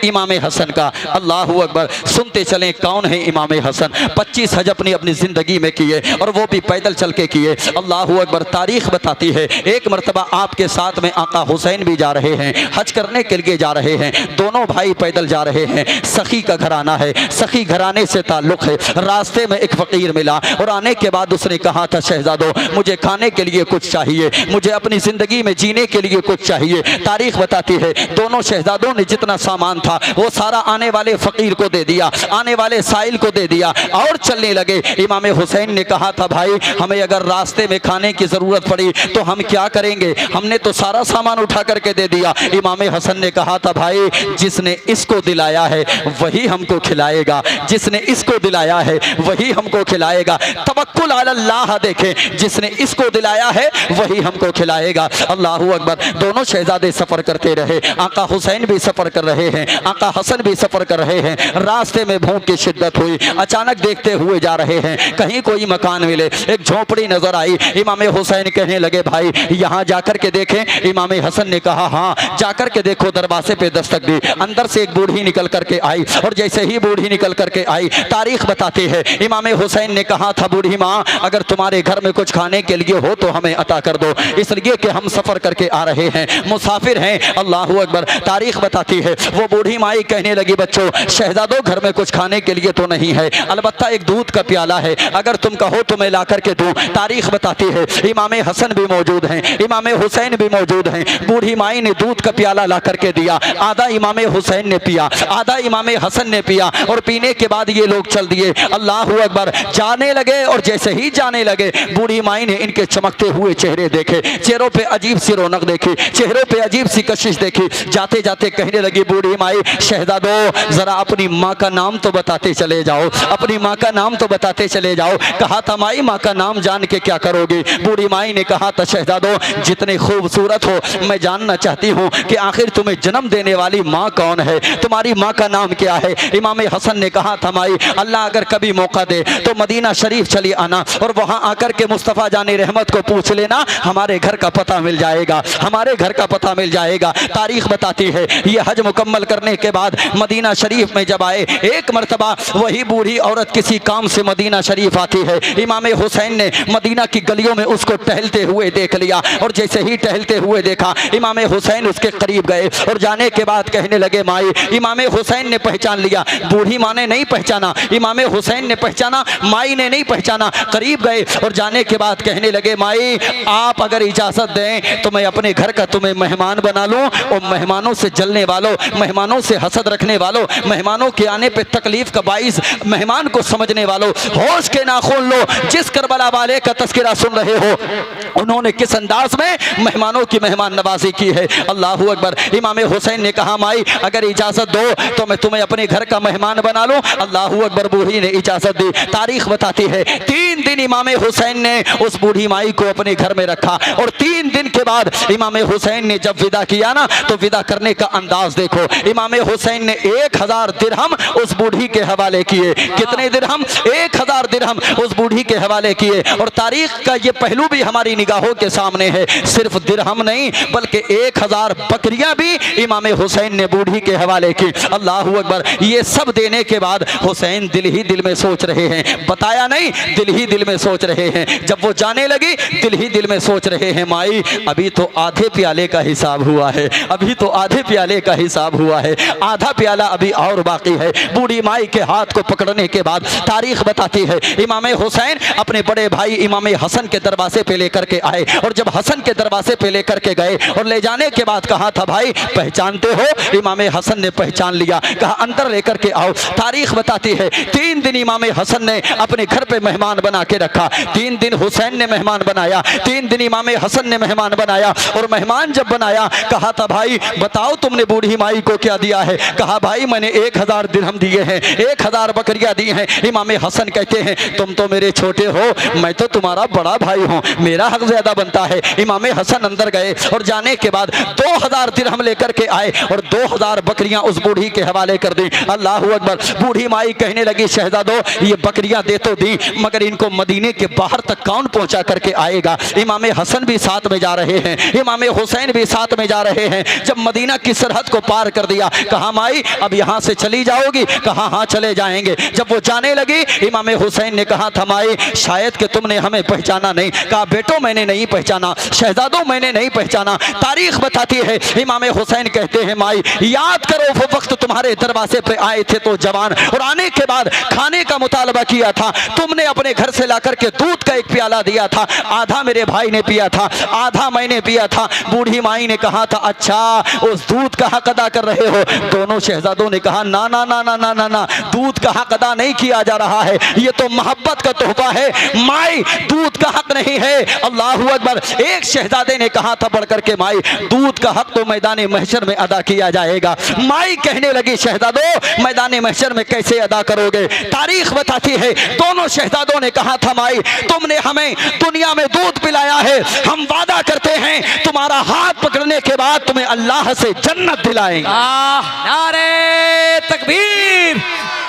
इमाम हसन का। अल्लाह अकबर। सुनते चलें कौन है इमाम हसन। 25 हज अपनी अपनी ज़िंदगी में किए और वो भी पैदल चल के किए। अल्लाह अकबर। तारीख बताती है एक मरतबा आपके साथ में आका हुसैन भी जा रहे हैं, हज करने के लिए जा रहे हैं। दोनों भाई पैदल जा रहे हैं। सखी का घराना है, सखी घराने से ताल्लुक़ है। रास्ते में एक फ़कीर मिला और आने के बाद उसने कहा था शहजादो मुझे खाने के लिए कुछ चाहिए, मुझे अपनी ज़िंदगी में जीने के लिए कुछ चाहिए। तारीख बताती है दोनों शहजादों ने जितना सामान था वो सारा आने वाले फ़कीर को दे दिया, आने वाले साइल को दे दिया और चलने लगे। इमाम हुसैन ने कहा था भाई हमें अगर रास्ते में खाने की ज़रूरत पड़ी तो हम क्या करेंगे, हमने तो सारा सामान उठा करके दे दिया। इमाम हसन ने कहा था भाई जिसने इसको दिलाया है वही हमको खिलाएगा, जिसने इसको दिलाया है वही हमको खिलाएगा। तवक्कुल अल्लाह देखें, जिसने इसको दिलाया है वही हमको खिलाएगा। अल्लाहू अकबर। दोनों शहजादे सफ़र करते रहे। आका हुसैन भी सफ़र कर रहे हैं, आका हसन भी सफ़र कर रहे हैं। रास्ते में भूख की शिद्दत हुई। अचानक देखते हुए जा रहे हैं कहीं कोई मकान मिले, एक झोपड़ी नजर आई। इमाम हुसैन कहने लगे भाई यहाँ जाकर के देखें। इमाम हसन ने कहा हाँ जाकर के देखो। दरवाजे पे दस्तक दी, अंदर से एक बूढ़ी निकल करके आई और जैसे ही बूढ़ी निकल करके आई तारीख बताती है इमाम हुसैन ने कहा था बूढ़ी माँ अगर तुम्हारे घर में कुछ खाने के लिए हो तो हमें अता कर दो, इसलिए कि हम सफ़र करके आ रहे हैं, मुसाफिर हैं। अल्लाहू अकबर। तारीख बताती है वो बूढ़ी माई कहने लगी बच्चों शहजादों घर में कुछ खाने के लिए तो नहीं है, अलबत्ता एक दूध का प्याला है, अगर तुम कहो तो मैं ला करके दूँ। तारीख बताती है इमाम हसन भी मौजूद हैं, इमाम हुसैन भी मौजूद हैं। बूढ़ी माई ने दूध का प्याला ला करके दिया, आधा इमाम हुसैन ने पिया, आधा इमाम हसन ने पिया और पीने के बाद ये लोग चल दिए। अल्लाहू अकबर। जाने लगे और जैसे ही जाने लगे बूढ़ी माई ने इनके चमकते हुए चेहरे देखे, चेहरों पे अजीब सी रौनक देखी, चेहरों पे अजीब सी कशिश देखी। जाते जाते कहने लगी बूढ़ी माई शहजादो जरा अपनी माँ का नाम तो बताते चले जाओ, अपनी माँ का नाम तो बताते चले जाओ। कहा था माई माँ का नाम जान के क्या करोगे? बूढ़ी माई ने कहा था शहजादो जितने खूबसूरत हो मैं जानना चाहती हूँ कि आखिर तुम्हें जन्म देने वाली माँ कौन है, तुम्हारी माँ का नाम क्या है? इमाम हसन ने कहा था माई अल्लाह अगर कभी मौका दे तो मदीना शरीफ चली आना और वहाँ आकर के मुस्तफ़ा जाने रहमत को पूछ लेना, हमारे घर का पता मिल जाएगा, हमारे घर का पता मिल जाएगा। तारीख बताती है ये हज मुकम्मल करने के बाद मदीना शरीफ में जब आए एक मरतबा वही बूढ़ी औरत किसी काम से मदीना शरीफ आती है। इमाम हुसैन ने मदीना की गलियों में उसको टहलते हुए देख लिया और जैसे ही टहलते हुए देखा इमाम हुसैन उसके करीब गए और जाने के बाद कहने लगे माई इमाम हुसैन ने पहचान लिया। बूढ़ी माँ ने नहीं पहचाना, इमाम हुसैन ने पहचाना, माई ने नहीं पहचाना। करीब गए और जाने के बाद कहने लगे माई आप अगर इजाज़त दें तो मैं अपने घर का तुम्हें मेहमान बना लूँ और मेहमानों से जलने वालों, मेहमानों से हसद रखने वालों, मेहमानों के आने पे तकलीफ का बाइस मेहमान को समझने वालों होश के नाखून लो। जिस करबला वाले का तस्करा सुन रहे हो उन्होंने किस अंदाज में मेहमानों की मेहमान नवाजी की है। अल्लाहू अकबर। इमाम हुसैन ने कहा माई अगर इजाज़त दो तो मैं तुम्हें अपने घर का मेहमान बना लूँ। अल्लाहू अकबर। बूढ़ी ने इजाज़त दी। तारीख बताती है 3 दिन इमाम हुसैन ने उस बूढ़ी माई को अपने घर में रखा और 3 दिन के बाद इमाम हुसैन ने जब विदा किया ना तो विदा करने का अंदाज देखो। इमाम हुसैन ने 1000 दिरहम उस बूढ़ी के हवाले किए। कितने दिरहम? 1000 दिरहम उस बूढ़ी के हवाले किए। और तारीख का ये पहलू भी हमारी निगाहों के सामने है, सिर्फ दिरहम नहीं बल्कि 1000 बकरियां भी इमाम हुसैन ने बूढ़ी के हवाले की। अल्लाहू अकबर। ये सब देने के बाद हुसैन दिल ही दिल में सोच रहे हैं, बताया नहीं, दिल ही दिल में सोच रहे हैं। जब वो जाने लगी दिल ही दिल में सोच रहे हैं माई अभी तो आधे प्याले का हिसाब हुआ है, अभी तो आधे प्याले का हिसाब हुआ है, आधा प्याला अभी और बाकी है। बूढ़ी माई के हाथ को पकड़ने के बाद तारीख बताती है इमाम हुसैन अपने बड़े भाई इमाम हसन के दरवाजे पे लेकर के आए और जब हसन के दरवाजे पे लेकर के गए और ले जाने के बाद कहा था भाई पहचानते हो? इमाम हसन ने पहचान लिया। कहा अंदर लेकर के आओ। तारीख बताती है 3 दिन इमाम हसन ने अपने घर पे मेहमान बना के रखा, 3 दिन हुसैन ने मेहमान बनाया, 3 दिन इमाम हसन ने मेहमान बनाया। और मेहमान जब बनाया कहा था भाई बताओ तुमने बूढ़ी माई को क्या दिया है? कहा भाई मैंने 1000 दिरहम दिए हैं, 1000 बकरियां दी हैं। इमाम हसन कहते हैं तुम तो मेरे छोटे हो, मैं तो तुम्हारा बड़ा भाई हूँ, मेरा हक ज्यादा बनता है। इमाम हसन अंदर गए और जाने के बाद 2000 दिरहम लेकर के आए और 2000 बकरियां उस बूढ़ी के हवाले कर दी। अल्लाहू अकबर। बूढ़ी माई कहने लगी शहजादो ये बकरियां दे तो दी मगर इनको मदीने के बाहर तक कौन पहुंचा करके आएगा। इमाम हसन भी साथ में जा रहे हैं, इमाम हुसैन भी साथ में जा रहे हैं। जब मदीना की सरहद को पार कर दिया, कहा माई अब यहाँ से चली जाओगी? कहा हाँ चले जाएंगे। जब वो जाने लगी, इमाम हुसैन ने कहा था माई शायद कि तुमने हमें पहचाना नहीं। कहा बेटो मैंने नहीं पहचाना, शहजादों मैंने नहीं पहचाना। तारीख बताती है, इमाम हुसैन कहते हैं माई याद करो वो वक्त तुम्हारे दरवाजे पे आए थे तो जवान, और आने के बाद खाने का मुतालबा किया था। तुमने अपने घर से लाकर के दूध का एक प्याला दिया था, आधा मेरे भाई ने पिया था, आधा मैंने पिया था। बूढ़ी माई ने कहा था अच्छा उस दूध का हक अदा कर रहे हो? दोनों शहजादों ने कहा ना ना ना ना ना ना ना, दूध का हक अदा नहीं किया जा रहा है, ये तो मोहब्बत का तोहफा है माई, दूध का हक नहीं है। अल्लाहू अकबर। एक शहजादे ने कहा था बढ़कर के माई दूध का हक तो मैदान महशर में अदा किया जाएगा। माई कहने लगी शहजादों मैदान महशर में कैसे अदा करोगे? तारीख बताती है दोनों शहजादों ने कहा था माई तुमने हमें दुनिया में दूध पिलाया है, हम वादा करते हैं तुम्हारा हाथ पकड़ने के बाद तुम्हें अल्लाह से जन्नत दिलाएंगे। नारे तकबीर,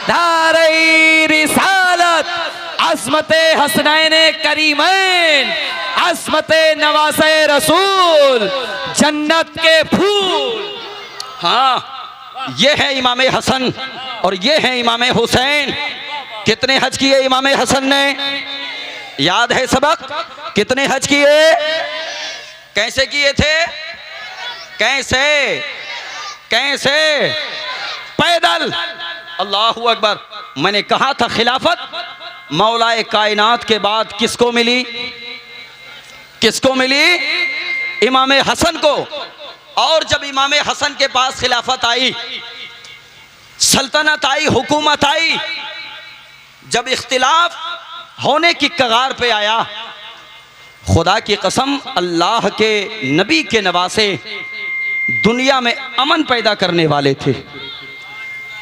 नारे रिसालत, अज़मते हसनैन करीमैन, अज़मते नवासे रसूल, जन्नत के फूल। हाँ ये है इमाम हसन और ये है इमाम हुसैन। कितने हज किए इमाम हसन ने? याद है सबक? कितने हज किए? कैसे किए थे? कैसे कैसे? पैदल। अल्लाहू अकबर। मैंने कहा था खिलाफत मौलाए कायनात के बाद किसको मिली? किसको मिली? इमाम हसन को। और जब इमाम हसन के पास खिलाफत आई, सल्तनत आई, हुकूमत आई, जब इख्तिलाफ होने की कगार पे आया, खुदा की कसम अल्लाह के नबी के नवासे दुनिया में अमन पैदा करने वाले थे।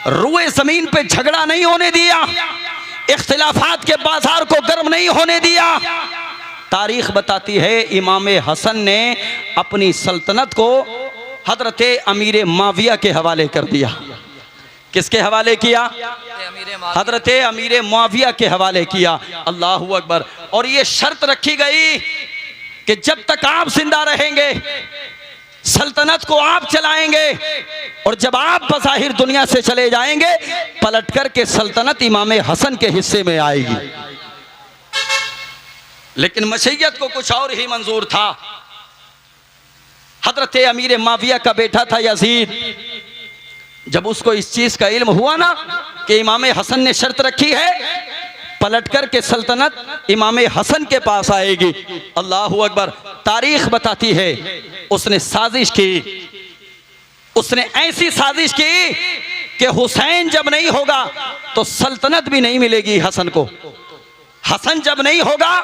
रुए जमीन पे झगड़ा नहीं होने दिया, इख्तिलाफात के बाजार को गर्म नहीं होने दिया। तारीख बताती है इमाम हसन ने अपनी सल्तनत को हजरत अमीर माविया के हवाले कर दिया। किसके हवाले किया? हजरत अमीर मुआविया के हवाले किया। अल्लाहू अकबर। और ये शर्त रखी गई कि जब तक आप जिंदा रहेंगे सल्तनत को आप चलाएंगे, और जब आप बज़ाहिर दुनिया से चले जाएंगे पलट कर के सल्तनत इमाम हसन के हिस्से में आएगी। लेकिन मशीयत को कुछ और ही मंजूर था। हजरत अमीर माविया का बेटा था यजीद, जब उसको इस चीज का इल्म हुआ ना कि इमाम हसन ने शर्त रखी है पलट कर के सल्तनत इमाम हसन के पास आएगी। अल्लाहू अकबर। तारीख बताती है उसने साजिश की, उसने ऐसी साजिश की कि हुसैन जब नहीं होगा तो सल्तनत भी नहीं मिलेगी हसन को, हसन जब नहीं होगा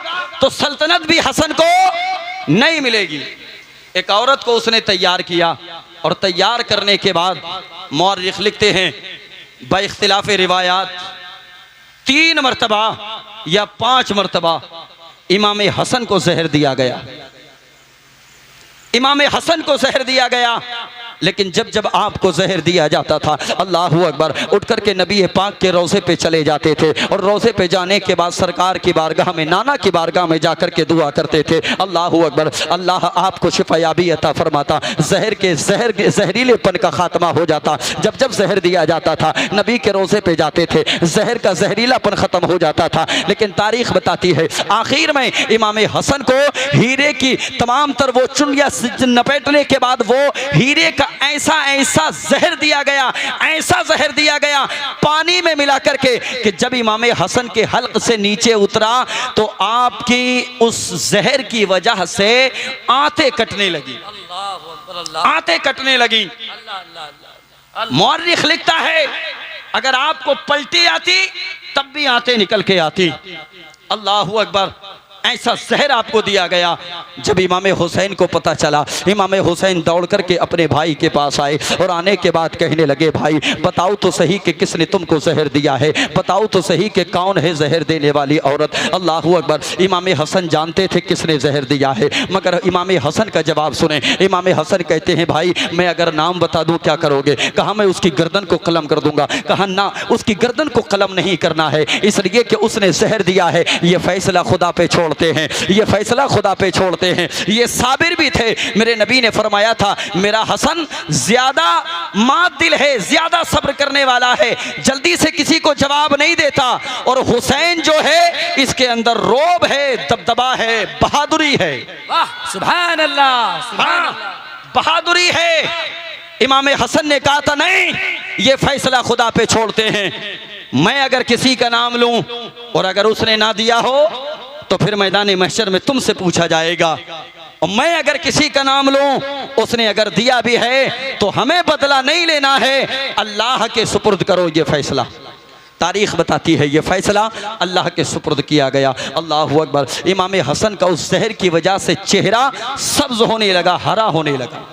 तो सल्तनत भी हसन को नहीं मिलेगी। एक औरत को उसने तैयार किया, और तैयार करने के बाद मौर्रिख लिखते हैं बाइख्तिलाफ रिवायात 3 मरतबा या 5 मरतबा इमाम हसन को जहर दिया गया। इमाम हसन को जहर दिया गया। लेकिन जब जब आपको जहर दिया जाता था अल्लाहू अकबर उठ कर के नबी पाक के रोज़े पे चले जाते थे, और रोज़े पे जाने के बाद सरकार की बारगाह में, नाना की बारगाह में जाकर के दुआ करते थे। अल्लाहू अकबर। अल्लाह आपको शिफायाबी अता फरमाता, जहरीलेपन का खात्मा हो जाता। जब जब जहर दिया जाता था नबी के रोज़े पे जाते थे, जहर का जहरीलापन ख़त्म हो जाता था। लेकिन तारीख बताती है आखिर में इमाम हसन को हीरे की तमाम तर वो चुनिया नपेटने के बाद वो हीरे का ऐसा ऐसा जहर दिया गया, ऐसा जहर दिया गया पानी में मिला करके कि जब इमाम हसन के हल्क से नीचे उतरा तो आपकी उस जहर की वजह से आंतें कटने लगी, आंतें कटने लगी। मौर्रिख लिखता है अगर आपको पलटी आती तब भी आंतें निकल के आती। अल्लाहू अकबर। ऐसा जहर आपको दिया गया। जब इमाम हुसैन को पता चला, इमाम हुसैन दौड़ करके अपने भाई के पास आए, और आने के बाद कहने लगे भाई बताओ तो सही कि किसने तुमको जहर दिया है, बताओ तो सही कि कौन है जहर देने वाली औरत। अल्लाहू अकबर। इमाम हसन जानते थे किसने जहर दिया है, मगर इमाम हसन का जवाब सुने। इमाम हसन कहते हैं भाई मैं अगर नाम बता दूं क्या करोगे? कहा मैं उसकी गर्दन को कलम कर दूंगा। कहा ना, उसकी गर्दन को कलम नहीं करना है, इसलिए कि उसने जहर दिया है, ये फैसला खुदा पे छोड़ छोड़ते हैं, ये फैसला खुदा पे छोड़ते हैं। ये साबिर भी थे। मेरे नबी ने फरमाया था मेरा हसन ज़्यादा मात दिल है, ज़्यादा सब्र करने वाला है, जल्दी से किसी को जवाब नहीं देता। और हुसैन जो है इसके अंदर रोब है, दबदबा है, बहादुरी है। वाह सुभान अल्लाह, सुभान अल्लाह। बहादुरी है। इमाम हसन ने कहा था नहीं, ये फैसला खुदा पे छोड़ते हैं। मैं अगर किसी का नाम लूं और अगर उसने ना दिया हो तो फिर मैदान महशर में तुमसे पूछा जाएगा, और मैं अगर किसी का नाम लूं उसने अगर दिया भी है तो हमें बदला नहीं लेना है, अल्लाह के सुपुर्द करो ये फैसला। तारीख बताती है ये फैसला अल्लाह के सुपुर्द किया गया। अल्लाह अकबर। इमाम हसन का उस जहर की वजह से चेहरा सब्ज होने लगा, हरा होने लगा।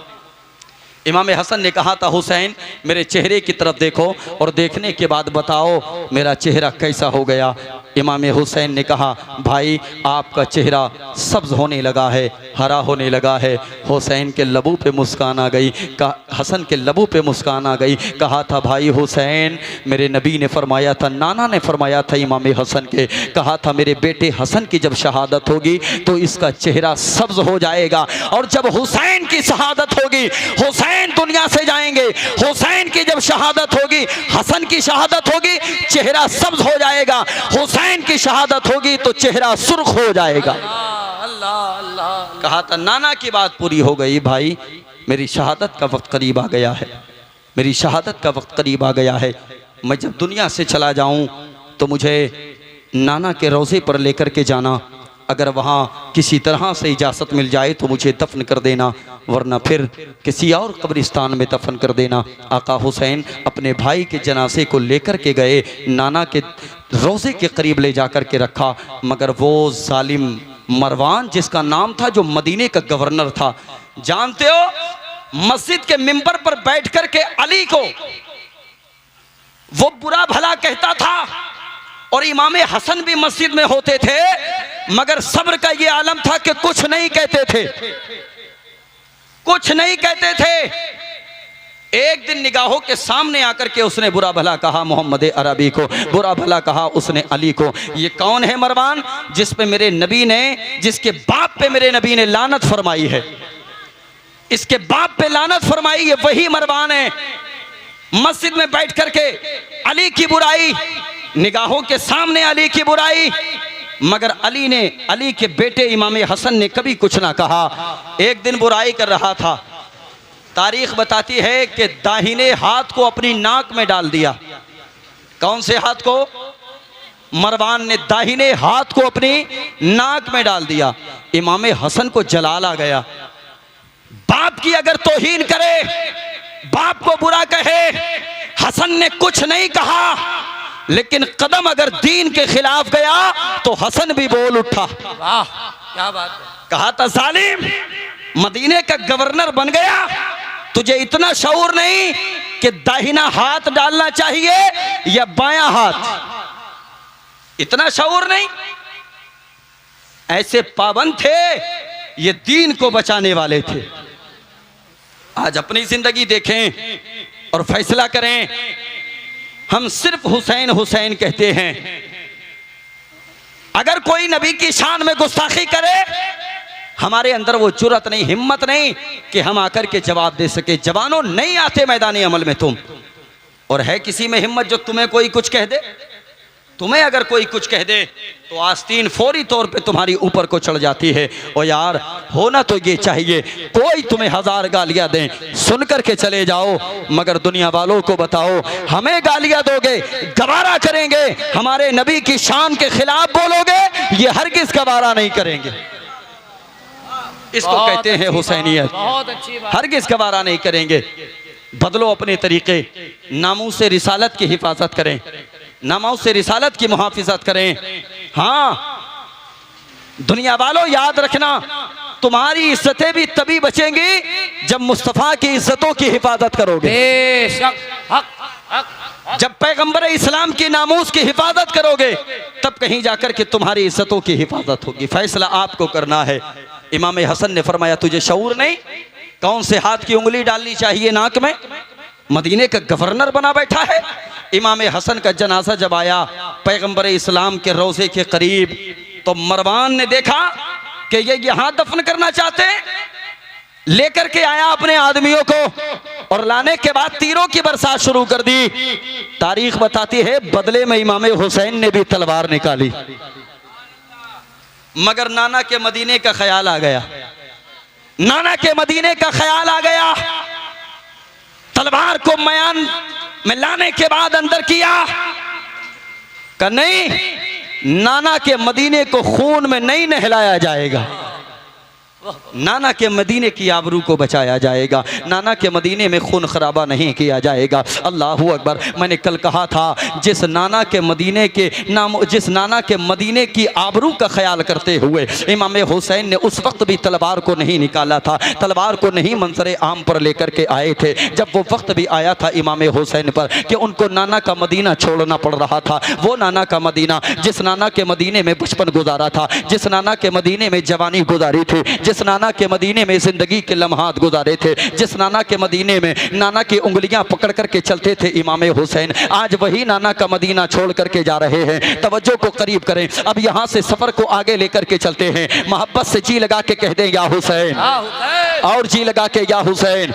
इमाम हसन ने कहा था हुसैन मेरे चेहरे की तरफ देखो और देखने के बाद बताओ मेरा चेहरा कैसा हो गया। इमाम हुसैन ने कहा भाई आपका चेहरा सब्ज होने लगा है, हरा होने लगा है। हुसैन के लबों पे मुस्कान आ गई, हसन के लबों पे मुस्कान आ गई। कहा था भाई हुसैन मेरे नबी ने फरमाया था, नाना ने फरमाया था इमाम हसन के, कहा था मेरे बेटे हसन की जब शहादत होगी तो इसका चेहरा सब्ज हो जाएगा, और जब हुसैन की शहादत होगी हुसैन दुनिया से जाएंगे। हुसैन की जब शहादत होगी, हसन की शहादत होगी, चेहरा सब्ज हो जाएगा। हुसैन की शहादत होगी तो चेहरा सुर्ख हो जाएगा। अल्लाह अल्लाह। कहा था नाना की बात पूरी हो गई भाई, मेरी शहादत का वक्त करीब आ गया है, मेरी शहादत का वक्त करीब आ गया है। मैं जब दुनिया से चला जाऊं तो मुझे नाना के रोज़े पर लेकर के जाना, अगर वहाँ किसी तरह से इजाज़त मिल जाए तो मुझे दफन कर देना, वरना फिर किसी और कब्रिस्तान में दफन कर देना। आका हुसैन अपने भाई के जनाजे को लेकर के गए, नाना के रोज़े के करीब ले जाकर के रखा, मगर वो जालिम मरवान जिसका नाम था, जो मदीने का गवर्नर था, जानते हो मस्जिद के मिंबर पर बैठ कर के अली को वो बुरा भला कहता था, और इमाम हसन भी मस्जिद में होते थे, मगर सब्र का ये आलम था कि कुछ नहीं कहते थे, कुछ नहीं कहते थे। एक दिन निगाहों के सामने आकर के उसने बुरा भला कहा मोहम्मद अरबी को, बुरा भला कहा उसने अली को। ये कौन है मरवान जिस पे मेरे नबी ने, जिसके बाप पे मेरे नबी ने लानत फरमाई है, इसके बाप पे लानत फरमाई, ये वही मरवान है। मस्जिद में बैठ करके अली की बुराई, निगाहों के सामने अली की बुराई, मगर अली के बेटे इमाम हसन ने कभी कुछ ना कहा। एक दिन बुराई कर रहा था, तारीख बताती है कि दाहिने हाथ को अपनी नाक में डाल दिया। कौन से हाथ को? मरवान ने दाहिने हाथ को अपनी नाक में डाल दिया। इमाम हसन को जलाल आ गया। बाप की अगर तौहीन करे, बाप को बुरा कहे, हसन ने कुछ नहीं कहा, लेकिन कदम अगर दीन के खिलाफ गया तो हसन भी बोल उठा। वाह क्या बात है। कहा था जालिम, मदीने का गवर्नर बन गया, तुझे इतना शऊर नहीं कि दाहिना हाथ डालना चाहिए या बायां हाथ, इतना शऊर नहीं। ऐसे पाबंद थे, ये दीन को बचाने वाले थे। आज अपनी जिंदगी देखें और फैसला करें। हम सिर्फ हुसैन हुसैन कहते हैं, अगर कोई नबी की शान में गुस्ताखी करे, हमारे अंदर वो जुर्रत नहीं, हिम्मत नहीं कि हम आकर के जवाब दे सके। जवानों नहीं आते मैदानी अमल में तुम, और है किसी में हिम्मत जो तुम्हें कोई कुछ कह दे? तुम्हें अगर कोई कुछ कह दे तो आस्तीन फौरी तौर पे तुम्हारी ऊपर को चढ़ जाती है। और यार होना तो ये चाहिए, कोई तुम्हें 1000 गालियां दे, सुन कर के चले जाओ, मगर दुनिया वालों को बताओ हमें गालियां दोगे, गवारा करेंगे, हमारे नबी की शान के खिलाफ बोलोगे, ये हरगिज़ गवारा नहीं करेंगे। इसको कहते हैं हुसैनियत। बहुत अच्छी बात। हरगिज़ गवारा नहीं करेंगे। बदलो अपने तरीके, नामूस से रिसालत की हिफाजत करें, नामों से रिसालत की मुहाफिजत करें। हाँ दुनिया वालों याद रखना, तुम्हारी इज्जतें भी तभी बचेंगी जब मुस्तफ़ा की इज्जतों की हिफाजत करोगे, बेशक हक हक हक। जब पैगंबर इस्लाम की नामूस की हिफाजत करोगे, तब कहीं जाकर के तुम्हारी इज्जतों की हिफाजत होगी। फैसला आपको करना है। इमाम हसन ने फरमाया तुझे शऊर नहीं, कौन से हाथ की उंगली डालनी चाहिए नाक में? मदीने का गवर्नर बना बैठा है। इमाम हसन का जनाजा जब आया पैगंबर इस्लाम के रोज़े के करीब, तो मरवान ने देखा कि ये यहाँ दफन करना चाहते हैं, लेकर के आया अपने आदमियों को और लाने के बाद तीरों की बरसात शुरू कर दी। तारीख बताती है बदले में इमाम हुसैन ने भी तलवार निकाली, मगर नाना के मदीने का ख्याल आ गया, नाना के मदीने का ख्याल आ गया। तलवार को मयान में लाने के बाद अंदर किया, कहा नहीं, नाना के मदीने को खून में नहीं नहलाया जाएगा, नाना के मदीने की आबरू को बचाया जाएगा, नाना के मदीने में खून खराबा नहीं किया जाएगा। अल्लाहू अकबर। मैंने कल कहा था जिस नाना के मदीने के नाम, जिस नाना के मदीने की आबरू का ख्याल करते हुए इमाम हुसैन ने उस वक्त भी तलवार को नहीं निकाला था, तलवार को नहीं मंजर आम पर लेकर के आए थे। जब वो वक्त भी आया था इमाम हुसैन पर कि उनको नाना का मदीना छोड़ना पड़ रहा था, वो नाना का मदीना जिस नाना के मदीने में बचपन गुजारा था, जिस नाना के मदीने में जवानी गुजारी थी, जिस नाना के मदीने में जिंदगी के लम्हात गुजारे थे, जिस नाना के मदीने में नाना की उंगलियां पकड़ करके चलते थे इमाम हुसैन, आज वही नाना का मदीना छोड़ करके जा रहे हैं। तवज्जो को करीब करें, अब यहां से सफर को आगे लेकर के चलते हैं। मोहब्बत से जी लगा के कह दें या हुसैन, और जी लगा के या हुसैन,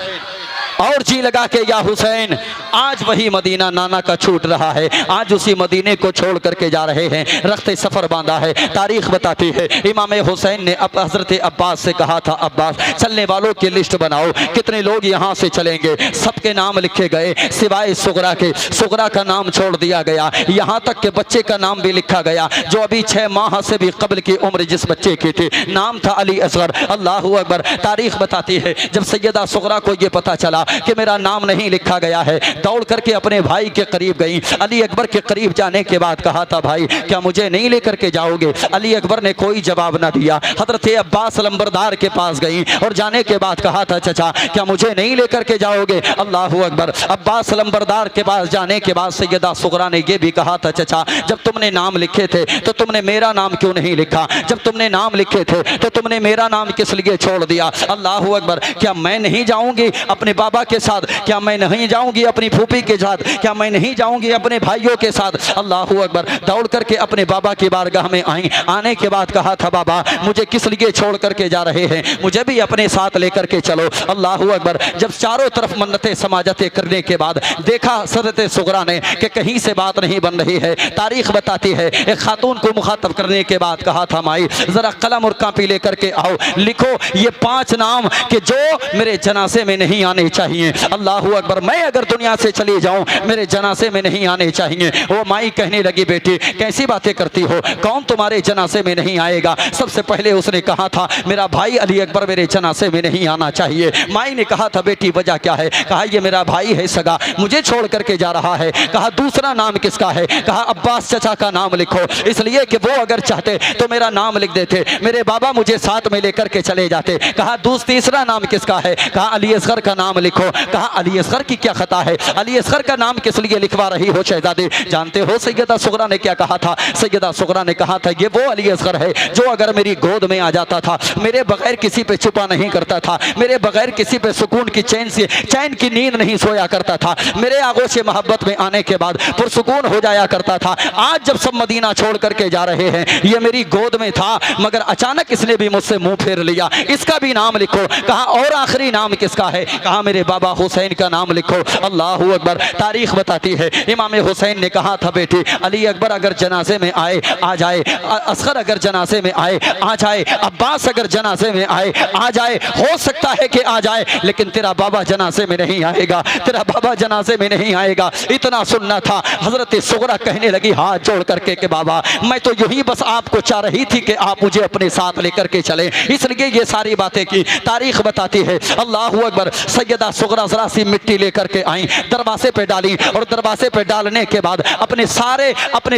और जी लगा के या हुसैन। आज वही मदीना नाना का छूट रहा है, आज उसी मदीने को छोड़ करके जा रहे हैं, रखते सफर बांधा है। तारीख बताती है इमाम हुसैन ने अब हजरत अब्बास से कहा था, अब्बास चलने वालों की लिस्ट बनाओ, कितने लोग यहाँ से चलेंगे। सबके नाम लिखे गए सिवाय सुगरा के, सुगरा का नाम छोड़ दिया गया, यहाँ तक के बच्चे का नाम भी लिखा गया जो अभी 6 माह से भी कबल की उम्र जिस बच्चे की थी, नाम था अली असगर। अल्लाहू अकबर। तारीख बताती है जब सैयदा सुगरा को ये पता चला कि मेरा नाम नहीं लिखा गया है, दौड़ करके अपने भाई के करीब गई। अली अकबर के करीब जाने के बाद कहा था, भाई क्या मुझे नहीं लेकर के जाओगे? अली अकबर ने कोई जवाब ना दिया। हजरत अब्बास लंबरदार के पास गई और जाने के बाद कहा था, चचा क्या मुझे नहीं लेकर के जाओगे? अल्लाहू अकबर। अब्बास लंबरदार के पास जाने के बाद सैयदा सुगरा ने यह भी कहा था, चचा जब तुमने नाम लिखे थे तो तुमने मेरा नाम क्यों नहीं लिखा? जब तुमने नाम लिखे थे तो तुमने मेरा नाम किस लिए छोड़ दिया? अल्लाहू अकबर। क्या मैं नहीं जाऊंगी अपने बाबा के साथ? क्या मैं नहीं जाऊंगी अपनी फूफी के साथ? क्या मैं नहीं जाऊंगी अपने भाइयों के साथ? अल्लाहू अकबर। दौड़ करके अपने बाबा की बारगाह में आई। आने के बाद कहा था, बाबा मुझे किस लिए छोड़ करके जा रहे हैं? मुझे भी अपने साथ लेकर के चलो। अल्लाहू अकबर। जब चारों तरफ मन्नतें समाजतें करने के बाद देखा हज़रत सुगरा ने कि कहीं से बात नहीं बन रही है, तारीख बताती है एक खातून को मुखातब करने के बाद कहा था, माई जरा कलम और कापी लेकर के आओ, लिखो ये 5 नाम कि जो मेरे जनाजे में नहीं आने चाहिए। अल्लाहू अकबर। मैं अगर दुनिया से चली जाऊं मेरे जनाजे में नहीं आने चाहिए। वो माई कहने लगी, बेटी कैसी बातें करती हो, कौन तुम्हारे जनाजे में नहीं आएगा? सबसे पहले उसने कहा था, मेरा भाई अली अकबर मेरे जनाजे में नहीं आना चाहिए। माई ने कहा था, बेटी वजह क्या है? कहा ये मेरा भाई है सगा, मुझे छोड़ करके जा रहा है। कहा दूसरा नाम किसका है? कहा अब्बास चचा का नाम लिखो, इसलिए कि वो अगर चाहते तो मेरा नाम लिख देते, मेरे बाबा मुझे साथ में लेकर के चले जाते। कहा तीसरा नाम किसका है? कहा अली असगर का नाम लिखो। कहा अली असगर की क्या खता है? अली असगर का नाम किस लिए लिखवा रही हो शहजादे? जानते हो सैयदा सुगरा ने क्या कहा था? सैयदा सुगरा ने कहा था, ये वो अली असगर है जो अगर मेरी गोद में आ जाता था, मेरे बगैर किसी पे छुपा नहीं करता था, मेरे बगैर किसी पे सुकून की चैन की नींद नहीं सोया करता था, मेरे आगोशे मोहब्बत में आने के बाद पुरसुकून हो जाया करता था। आज जब सब मदीना छोड़ करके जा रहे हैं, ये मेरी गोद में था मगर अचानक इसने भी मुझसे मुंह फेर लिया, इसका भी नाम लिखो। कहा और आखिरी नाम किसका है? कहा मेरे बाबा हुसैन का नाम लिखो। अल्लाहू अकबर। तारीख बताती है इमाम हुसैन ने कहा था, बेटी अली अकबर अगर जनाजे में आए आ जाए, असगर अगर जनाजे में आए आ जाए, अब्बास अगर जनाजे में आए आ जाए, हो सकता है कि आ जाए, लेकिन तेरा बाबा जनाजे में नहीं आएगा, तेरा बाबा जनाजे में नहीं आएगा। इतना सुनना था। हजरत सुगरा कहने लगी हाथ जोड़ करके कि बाबा मैं तो यूं बस आपको चाह रही थी कि आप मुझे अपने साथ लेकर के चले, इसलिए ये सारी बातें की। तारीख बताती है अल्लाहू अकबर। सैयदा सुगरा जरा सी मिट्टी लेकर के आई, दरवाजे पे डाली और दरवाजे पे डालने के बाद अपने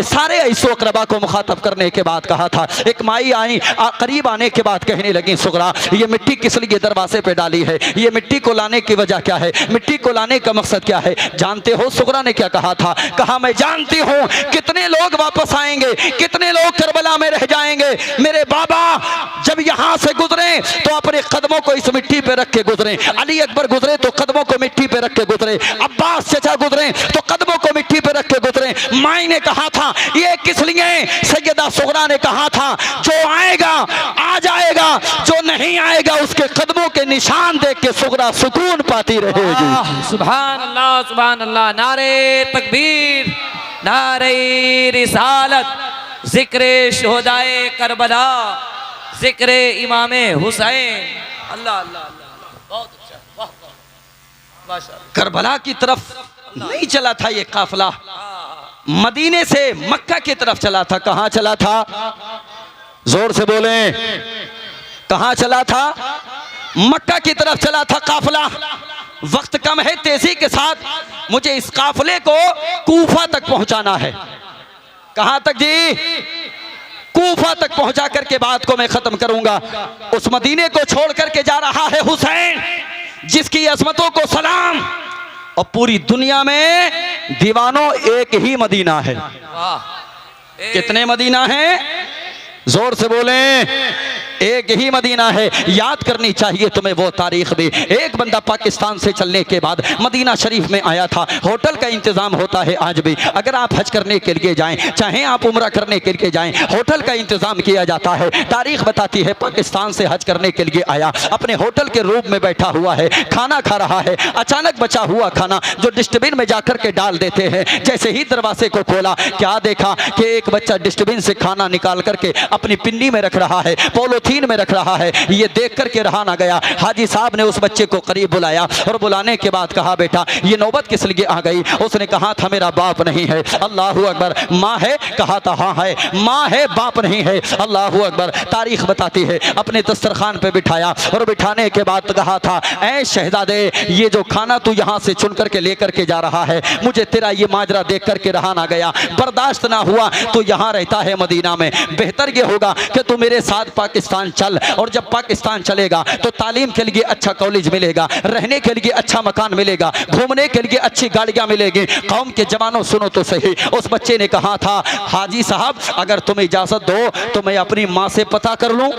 सारे ऐसो अकरबा को मुखातब करने के बाद कहा था, एक माई आई करीब आने के बाद कहने लगी, सुगरा ये मिट्टी किस लिए दरवाजे पे डाली है? ये मिट्टी को लाने की वजह क्या है? मिट्टी को लाने का मकसद क्या है? जानते हो सुगरा ने क्या कहा था? कहा मैं जानती हूँ कितने लोग वापस आएंगे, कितने लोग करबला में रह जाएंगे। मेरे बाबा जब यहाँ से गुजरे तो अपने कदमों को इस मिट्टी पे रख के गुजरे। अली अकबर गुजरे तो कदमों को मिट्टी पे रख के गुजरे, अब्बास चचा गुजरे तो कदमों को मिट्टी पे रख के गुजरे। माई ने कहा था ये किस लिए, सैयदा सुगरा ने कहा था जो आएगा आ जाएगा, जो नहीं आएगा उसके कदमों के निशान देख के सुगरा सुकून पाती रहेगी। सुभान अल्लाह, सुभान अल्लाह। नारे तकबीर, नारे रिसालत, जिक्र शुहदाए करबला, जिक्र इमामे हुसैन। अल्लाह अल्लाह अल्लाह, बहुत अच्छा, वाह वाह, माशाअल्लाह। करबला की तरफ नहीं चला था ये काफिला, मदीने से मक्का की तरफ चला था। कहां चला था, जोर से बोले, कहां चला था? मक्का की तरफ चला था काफिला। वक्त कम है, तेजी के साथ मुझे इस काफिले को कूफा तक पहुंचाना है। कहां तक जी? कूफा तक पहुंचा करके बात को मैं खत्म करूंगा। उस मदीने को छोड़ करके जा रहा है हुसैन, जिसकी अजमतों को सलाम। और पूरी दुनिया में दीवानों एक ही मदीना है। कितने मदीना हैं? जोर से बोलें, एक ही मदीना है। याद करनी चाहिए तुम्हें वो तारीख भी। एक बंदा पाकिस्तान से चलने के बाद मदीना शरीफ में आया था। होटल का इंतजाम होता है आज भी, अगर आप हज करने के लिए जाएं, चाहे आप उम्रा करने के लिए जाएं, होटल का इंतजाम किया जाता है। तारीख बताती है पाकिस्तान से हज करने के लिए आया, अपने होटल के रूम में बैठा हुआ है, खाना खा रहा है। अचानक बचा हुआ खाना जो डस्टबिन में जाकर के डाल देते हैं, जैसे ही दरवाजे को खोला, क्या देखा कि एक बच्चा डस्टबिन से खाना निकाल करके अपनी पिन्नी में रख रहा है, पॉलिथीन में रख रहा है। ये देख करके रहा ना गया। हाजी साहब ने उस बच्चे को करीब बुलाया और बुलाने के बाद कहा, बेटा ये नौबत किस लिए आ गई? उसने कहा था मेरा बाप नहीं है। अल्लाहू अकबर। माँ है? कहा था हाँ है। माँ है, बाप नहीं है। अल्लाहू अकबर। तारीख बताती है अपने दस्तरखान पे बिठाया और बिठाने के बाद कहा था, ऐ शहजादे, ये जो खाना तू यहाँ से चुन करके लेकर के जा रहा है, मुझे तेरा ये माजरा देख करके रहा ना गया, बर्दाश्त ना हुआ। तो यहाँ रहता है मदीना में, बेहतर ये होगा कि तू मेरे साथ पाकिस्तान चल, और जब पाकिस्तान चलेगा तो तालीम के लिए अच्छा कॉलेज मिलेगा, रहने के लिए अच्छा मकान मिलेगा, घूमने के लिए अच्छी गाड़ियां मिलेगी। कौम के जवानों सुनो तो सही, उस बच्चे ने कहा था, हाजी साहब अगर तुम इजाजत दो तो मैं अपनी माँ से पता कर लूं,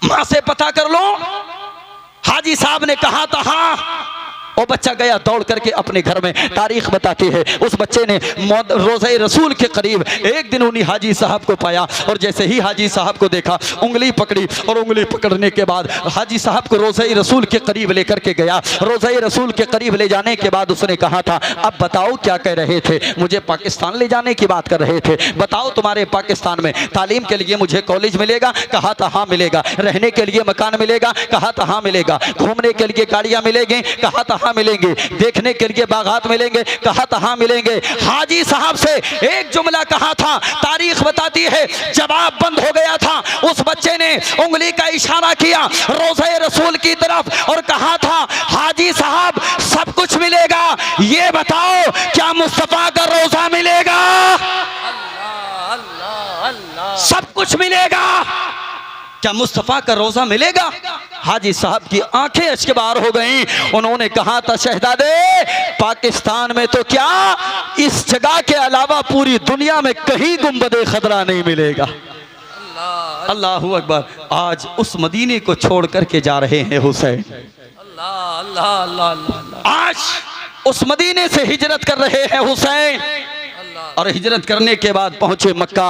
माँ से पता कर लूं। हाजी साहब ने कहा था हाँ। वो बच्चा गया दौड़ करके अपने घर में। तारीख बताती है उस बच्चे ने रोज़े रसूल के करीब एक दिन उन्हीं हाजी साहब को पाया, और जैसे ही हाजी साहब को देखा उंगली पकड़ी, और उंगली पकड़ने के बाद हाजी साहब को रोज़े रसूल के करीब लेकर के गया। रोज़े रसूल के करीब ले जाने के बाद उसने कहा था, अब बताओ क्या कह रहे थे? मुझे पाकिस्तान ले जाने की बात कर रहे थे, बताओ तुम्हारे पाकिस्तान में तालीम के लिए मुझे कॉलेज मिलेगा? कहा था हाँ मिलेगा। रहने के लिए मकान मिलेगा? कहा था हाँ मिलेगा। घूमने के लिए गाड़ियाँ मिलेंगी? कहा था हाँ मिलेंगे। देखने के लिए बागात मिलेंगे? कहा था हाँ मिलेंगे। हाजी साहब से एक जुमला कहा था, तारीख बताती है जवाब बंद हो गया था। उस बच्चे ने उंगली का इशारा किया रोज़े रसूल की तरफ और कहा था, हाजी साहब सब कुछ मिलेगा, ये बताओ क्या मुस्तफा का रोजा मिलेगा? अल्लाह अल्लाह अल्लाह। सब कुछ मिलेगा, क्या मुस्तफा का रोजा मिलेगा? हाजी साहब की आंखें अश्क बार हो गईं। उन्होंने कहा था, शहजादे पाकिस्तान में तो क्या, इस जगह के अलावा पूरी दुनिया में कहीं गुंबदे खतरा नहीं मिलेगा। अल्लाहू अकबर। आज उस मदीने को छोड़ करके जा रहे हैं हुसैन। अल्लाह अल्लाह अल्लाह। आज उस मदीने से हिजरत कर रहे हैं हुसैन, और हिजरत करने के बाद पहुंचे मक्का।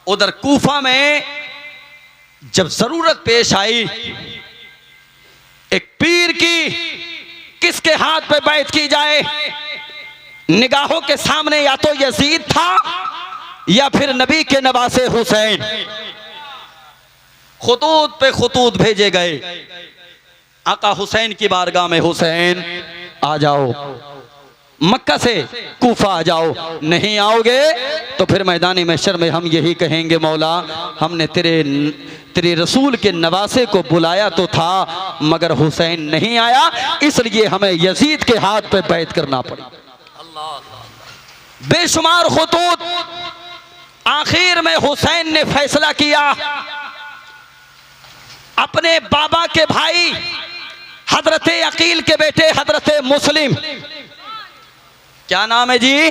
उधर कूफा में जब जरूरत पेश आई एक पीर की, किसके हाथ पे बैत की जाए, निगाहों के सामने या तो यजीद था या फिर नबी के नवासे हुसैन। खुतूत पे खुतूत भेजे गए, आका हुसैन की बारगाह में, हुसैन आ जाओ, मक्का से कूफा आ जाओ, नहीं आओगे तो फिर मैदानी महशर में हम यही कहेंगे, मौला हमने तेरे रसूल के नवासे को बुलाया तो था मगर हुसैन नहीं आया, इसलिए हमें यजीद के हाथ पे बैत करना पड़ी। बेशुमार खुतूत, आखिर में हुसैन ने फैसला किया, अपने बाबा के भाई हजरत अकील के बेटे हजरत मुस्लिम, क्या नाम है जी?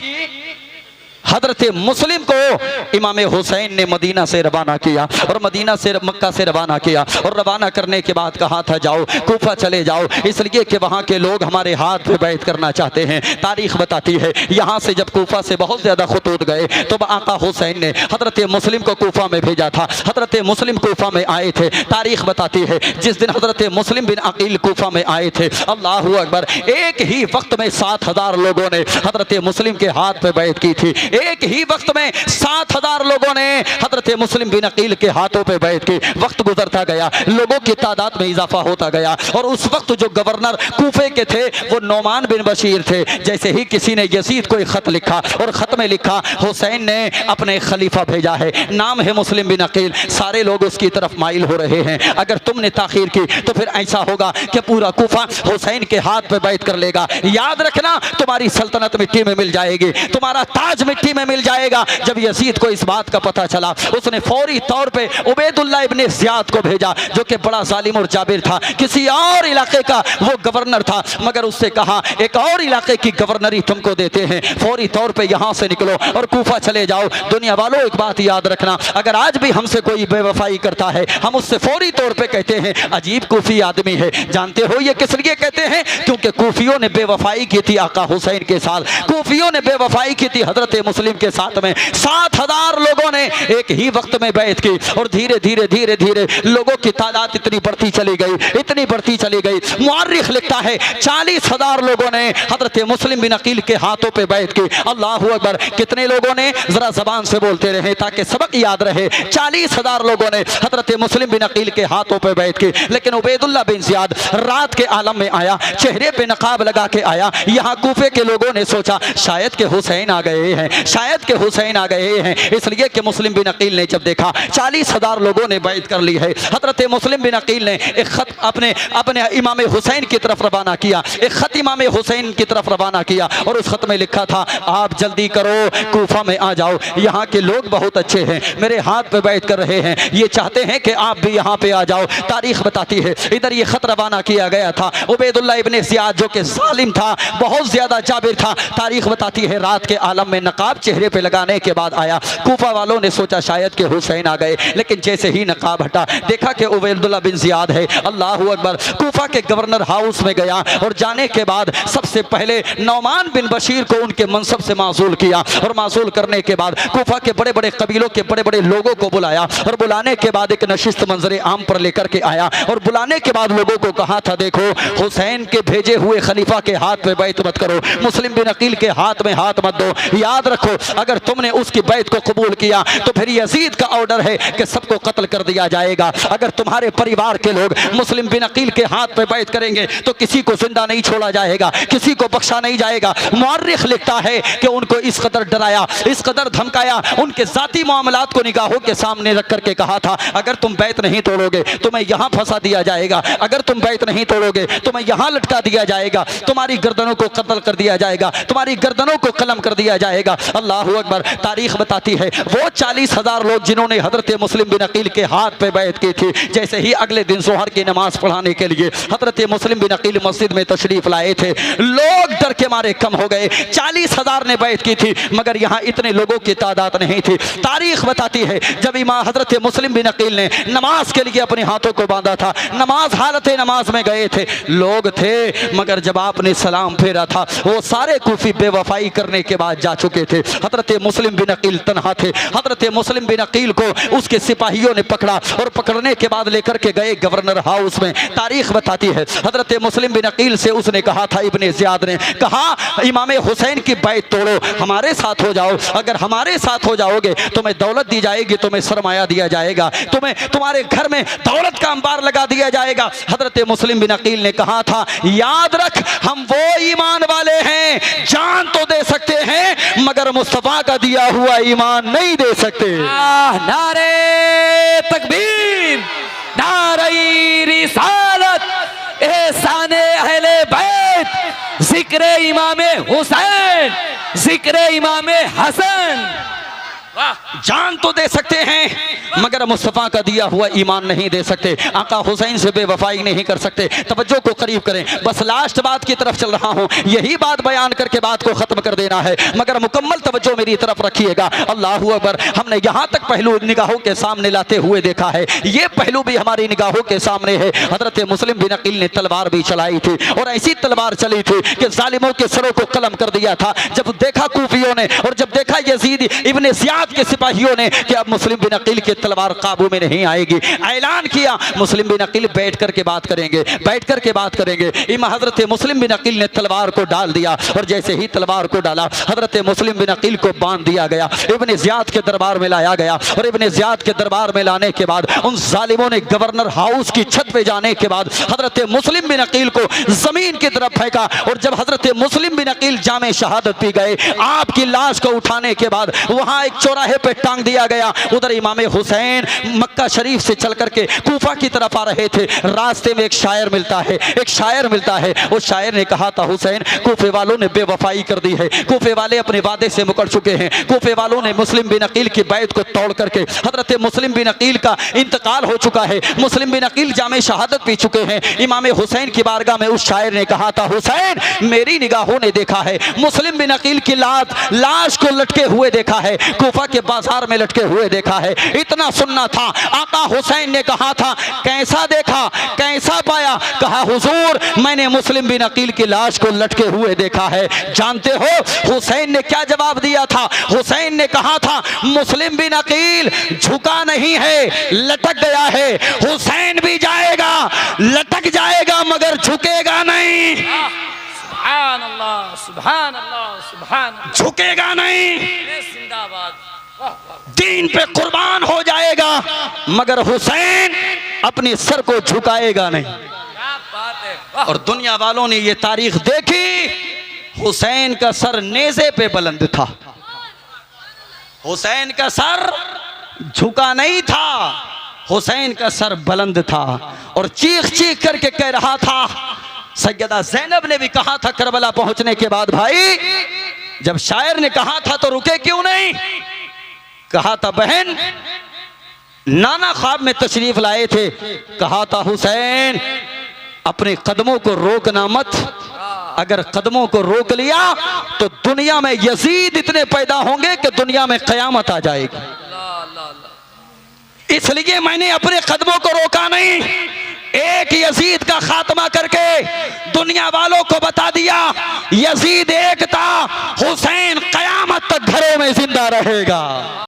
हजरत मुस्लिम को इमाम हुसैन ने मदीना से रवाना किया और मदीना से मक्का से रवाना किया और रवाना करने के बाद कहा था जाओ कूफा चले जाओ, इसलिए कि वहाँ के लोग हमारे हाथ पे बैत करना चाहते हैं। तारीख बताती है यहाँ से जब कूफा से बहुत ज़्यादा खतूत गए तो आका हुसैन ने हजरत मुस्लिम को कूफा में भेजा था। हजरत मुस्लिम कूफा में आए थे। तारीख बताती है जिस दिन हजरत मुस्लिम बिन अकील कूफा में आए थे, अल्लाहू अकबर, एक ही वक्त में 7,000 लोगों ने हजरत मुस्लिम के हाथ पे बैत की थी। एक ही वक्त में 7,000 लोगों ने हजरत मुस्लिम बिन अकील के हाथों पे बैत की। वक्त गुजरता गया, लोगों की तादाद में इजाफा होता गया और उस वक्त जो गवर्नर कूफे के थे वो नौमान बिन बशीर थे। जैसे ही किसी ने यजीद को एक खत लिखा और खत में लिखा हुसैन ने अपने खलीफा भेजा है, नाम है मुस्लिम बिन अकील, सारे लोग उसकी तरफ माइल हो रहे हैं, अगर तुमने ताखीर की तो फिर ऐसा होगा कि पूरा कूफा हुसैन के हाथ पे बैत कर लेगा। याद रखना तुम्हारी सल्तनत मिट्टी में मिल जाएगी, तुम्हारा ताज मिट्टी में मिल जाएगा। जब यजीद को इस बात का पता चला उसने फौरी तौर पे उबैदुल्लाह इब्ने ज़ियाद को भेजा जो कि बड़ा जालिम और जाबिर था, किसी और इलाके का वो गवर्नर था, मगर उससे कहा एक और इलाके की गवर्नरी तुमको देते हैं, फौरी तौर पे यहाँ से निकलो और कूफा चले जाओ। दुनिया वालों एक बात याद रखना, अगर आज भी हमसे कोई बेवफाई करता है हम उससे फौरी तौर पे कहते हैं अजीब कूफी आदमी है। जानते हो ये किस लिए कहते हैं? क्योंकि कूफियों ने बेवफाई की थी आका हुसैन के साथ, कूफियों ने बेवफाई की थी हजरत मुस्लिम के साथ में। 7,000 लोगों ने एक ही वक्त में बैत की और धीरे धीरे धीरे धीरे लोगों की तादाद इतनी बढ़ती चली गई, इतनी बढ़ती चली गई। मुअर्रिख लिखता है 40,000 लोगों ने हजरत मुस्लिम बिन अकील के हाथों पे बैत की। अल्लाहू अकबर, कितने लोगों ने? जरा जबान से बोलते रहे ताकि सबक याद रहे। 40,000 लोगों ने हजरत मुस्लिम बिन अकील के हाथों पे बैत की। लेकिन उबैदुल्लाह बिन ज़ियाद रात के आलम में आया, चेहरे पे नकाब लगा के आया। यहाँ कूफे के लोगों ने सोचा शायद के हुसैन आ गए हैं, शायद के हुसैन आ गए हैं, इसलिए कि मुस्लिम बिन अकील ने जब देखा 40,000 लोगों ने बैत कर ली है, हजरत मुस्लिम बिन अकील ने एक खत अपने अपने इमाम हुसैन की तरफ रवाना किया, एक खत इमाम हुसैन की तरफ रवाना किया और उस खत में लिखा था आप जल्दी करो कूफा में आ जाओ, यहाँ के लोग बहुत अच्छे हैं, मेरे हाथ पे बैत कर रहे हैं, ये चाहते हैं कि आप भी यहाँ पे आ जाओ। तारीख बताती है इधर ये खत रवाना किया गया था। उबैदुल्लाह इब्ने ज़ियाद जो कि जालिम था, बहुत ज्यादा जाबिर था, तारीख बताती है रात के आलम में नकाब चेहरे पे लगाने के बाद आया। कूफा वालों ने सोचा शायद कि हुसैन आ गए, लेकिन जैसे ही नकाब हटा देखा कि उबैदुल्लाह बिन ज़ियाद है। अल्लाहू अकबर, कूफा के गवर्नर हाउस में गया और जाने के बाद सबसे पहले नौमान बिन बशीर को उनके मनसब से मासूल किया और मासूल करने के बाद कूफा के बड़े बड़े कबीलों के बड़े बड़े लोगों को बुलाया और बुलाने के बाद एक नशिस्त मंजरे आम पर लेकर के आया और बुलाने के बाद लोगों को कहा था देखो हुसैन के भेजे हुए खलीफा के हाथ पे बैत मत करो, मुस्लिम बिन अकील के हाथ में हाथ मत दो। याद रखो अगर तुमने उसकी बैत को कबूल किया तो फिर यजीद का ऑर्डर है कि सबको कत्ल कर दिया जाएगा। अगर तुम्हारे परिवार के लोग मुस्लिम बिन अकील के हाथ पे बैत करेंगे तो किसी को जिंदा नहीं छोड़ा जाएगा, किसी को बख्शा नहीं जाएगा। मुअर्रिख लिखता है कि उनको इस कदर डराया, इस कदर धमकाया, उनके जाती मामलात को निगाहों के सामने रख करके कहा था अगर तुम बैत नहीं तोड़ोगे तुम्हें यहाँ फंसा दिया जाएगा, अगर तुम बैत नहीं तोड़ोगे तुम्हें यहाँ लटका दिया जाएगा, तुम्हारी गर्दनों को कत्ल कर दिया जाएगा, तुम्हारी गर्दनों को कलम कर दिया जाएगा। अल्लाहू अकबर, तारीख बताती है वो 40,000 लोग जिन्होंने हजरत मुस्लिम बिन अकील के हाथ पे बैत की थी, जैसे ही अगले दिन जोहर की नमाज पढ़ाने के लिए हजरत मुस्लिम बिन अकील मस्जिद में तशरीफ लाए थे, लोग डर के मारे कम हो गए। 40,000 ने बैत की थी मगर यहाँ इतने लोगों की तादाद नहीं थी। तारीख बताती है जब इमाम हजरत मुस्लिम बिन अकील ने नमाज के लिए अपने हाथों को बांधा था, नमाज हालत नमाज में गए थे, लोग थे मगर जब आपने सलाम फेरा था वो सारे कूफी बेवफाई करने के बाद जा चुके थे। हजरत मुस्लिम बिन अकील तन्हा थे। हजरत मुस्लिम बिन अकील को उसके सिपाहियों ने पकड़ा और पकड़ने के बाद लेकर के गए गवर्नर हाउस में। तारीख बताती है हजरत मुस्लिम बिन अकील से उसने कहा था, इब्ने ज़ियाद ने कहा इमाम हुसैन की बैत तोड़ो, हमारे साथ हो जाओ, अगर हमारे साथ हो जाओगे तुम्हें दौलत दी जाएगी, तुम्हें सरमाया दिया जाएगा, तुम्हें तुम्हारे घर में दौलत का अंबार लगा दिया जाएगा। हजरत मुस्लिम बिन अकील ने कहा था याद रख हम वो ईमान वाले हैं जान तो दे सकते हैं मगर मुस्तफा का दिया हुआ ईमान नहीं दे सकते। नारे तकबीर, नारे रिसालत, एहसाने अहले बैत, जिक्र इमाम हुसैन, जिक्र इमाम हसन। जान तो दे सकते हैं मगर मुस्तफ़ा का दिया हुआ ईमान नहीं दे सकते, आका हुसैन से बेवफाई नहीं कर सकते। तवज्जो को करीब करें, बस लास्ट बात की तरफ चल रहा हूँ, यही बात बयान करके बात को ख़त्म कर देना है, मगर मुकम्मल तवज्जो मेरी तरफ रखिएगा। अल्लाहू अकबर। हमने यहाँ तक पहलू निगाहों के सामने लाते हुए देखा है, ये पहलू भी हमारी निगाहों के सामने है। हज़रत मुस्लिम बिन अकील ने तलवार भी चलाई थी और ऐसी तलवार चली थी कि जालिमों के सरों को कलम कर दिया था। जब देखा कूफियों ने और जब देखा यजीद इब्ने ज़ियाद के सिपाहियों ने कि अब मुस्लिम बिन अकील की तलवार काबू में नहीं आएगी, ऐलान किया मुस्लिम बिन अकील बैठ करके बात करेंगे, बैठ करके बात करेंगे। इमाम हज़रत मुस्लिम बिन अकील ने तलवार को डाल दिया और जैसे ही तलवार को डाला हज़रत मुस्लिम बिन अकील को बांध दिया गया, इब्ने ज़ियाद के दरबार में लाया गया और इब्ने ज़ियाद के दरबार में लाने के बाद उन जालिमों ने गवर्नर हाउस की छत पे जाने के बाद हज़रत मुस्लिम बिन अकील को ज़मीन की तरफ फेंका और जब हज़रत मुस्लिम बिन अकील जामे शहादत पी गए, आपकी लाश को उठाने के बाद वहाँ एक चौराहे पे टांग दिया गया। उधर इमाम हुसैन मक्का शरीफ से चल करके कूफा की तरफ आ रहे थे, रास्ते में एक शायर मिलता है, एक शायर मिलता है। उस शायर ने कहा था हुसैन कूफे वालों ने बेवफाई कर दी है, कूफे वाले अपने वादे से मुकर चुके हैं, कूफे वालों ने मुस्लिम बिन अकील की बैत को तोड़ करके हज़रत मुस्लिम बिन अकील का इंतकाल हो चुका है, मुस्लिम बिन अकील जामे शहादत पी चुके हैं। इमाम हुसैन की बारगाह में उस शायर ने कहा था हुसैन मेरी निगाहों ने देखा है मुस्लिम बिन अकील की लाश को लटके हुए देखा है, कूफा के बाजार में लटके हुए देखा है। इतना सुनना था, आका हुसैन ने कहा था कैसा देखा, कैसा पाया? कहा हुजूर मैंने मुस्लिम बिन अकील की लाश को लटके हुए देखा है। जानते हो हुसैन ने क्या जवाब दिया था? हुसैन ने कहा था मुस्लिम बिन अकील झुका नहीं है, लटक गया है। हुसैन भी जाएगा, लटक जाएगा मगर झुकेगा नहीं, सुभान अल्लाह, सुभान अल्लाह, सुभान अल्लाह। झुकेगा नहीं, जिंदाबाद। वाह वाह। दीन पे कुर्बान हो जाएगा मगर हुसैन अपने सर को झुकाएगा नहीं। क्या बात है। वाह। और दुनिया वालों ने ये तारीख देखी, हुसैन का सर नेज़े पे बुलंद था, हुसैन का सर झुका नहीं था, हुसैन का सर बुलंद था और चीख चीख करके कह रहा था। सैयदा ज़ैनब ने भी कहा था करबला पहुंचने के बाद, भाई जब शायर ने कहा था तो रुके क्यों नहीं? कहा था बहन नाना ख्वाब में तशरीफ लाए थे, कहा था हुसैन अपने कदमों को रोकना मत, अगर कदमों को रोक लिया तो दुनिया में यजीद इतने पैदा होंगे कि दुनिया में कयामत आ जाएगी, इसलिए मैंने अपने कदमों को रोका नहीं। एक यजीद का खात्मा करके दुनिया वालों को बता दिया यजीद एक था, हुसैन कयामत तक घरों में जिंदा रहेगा।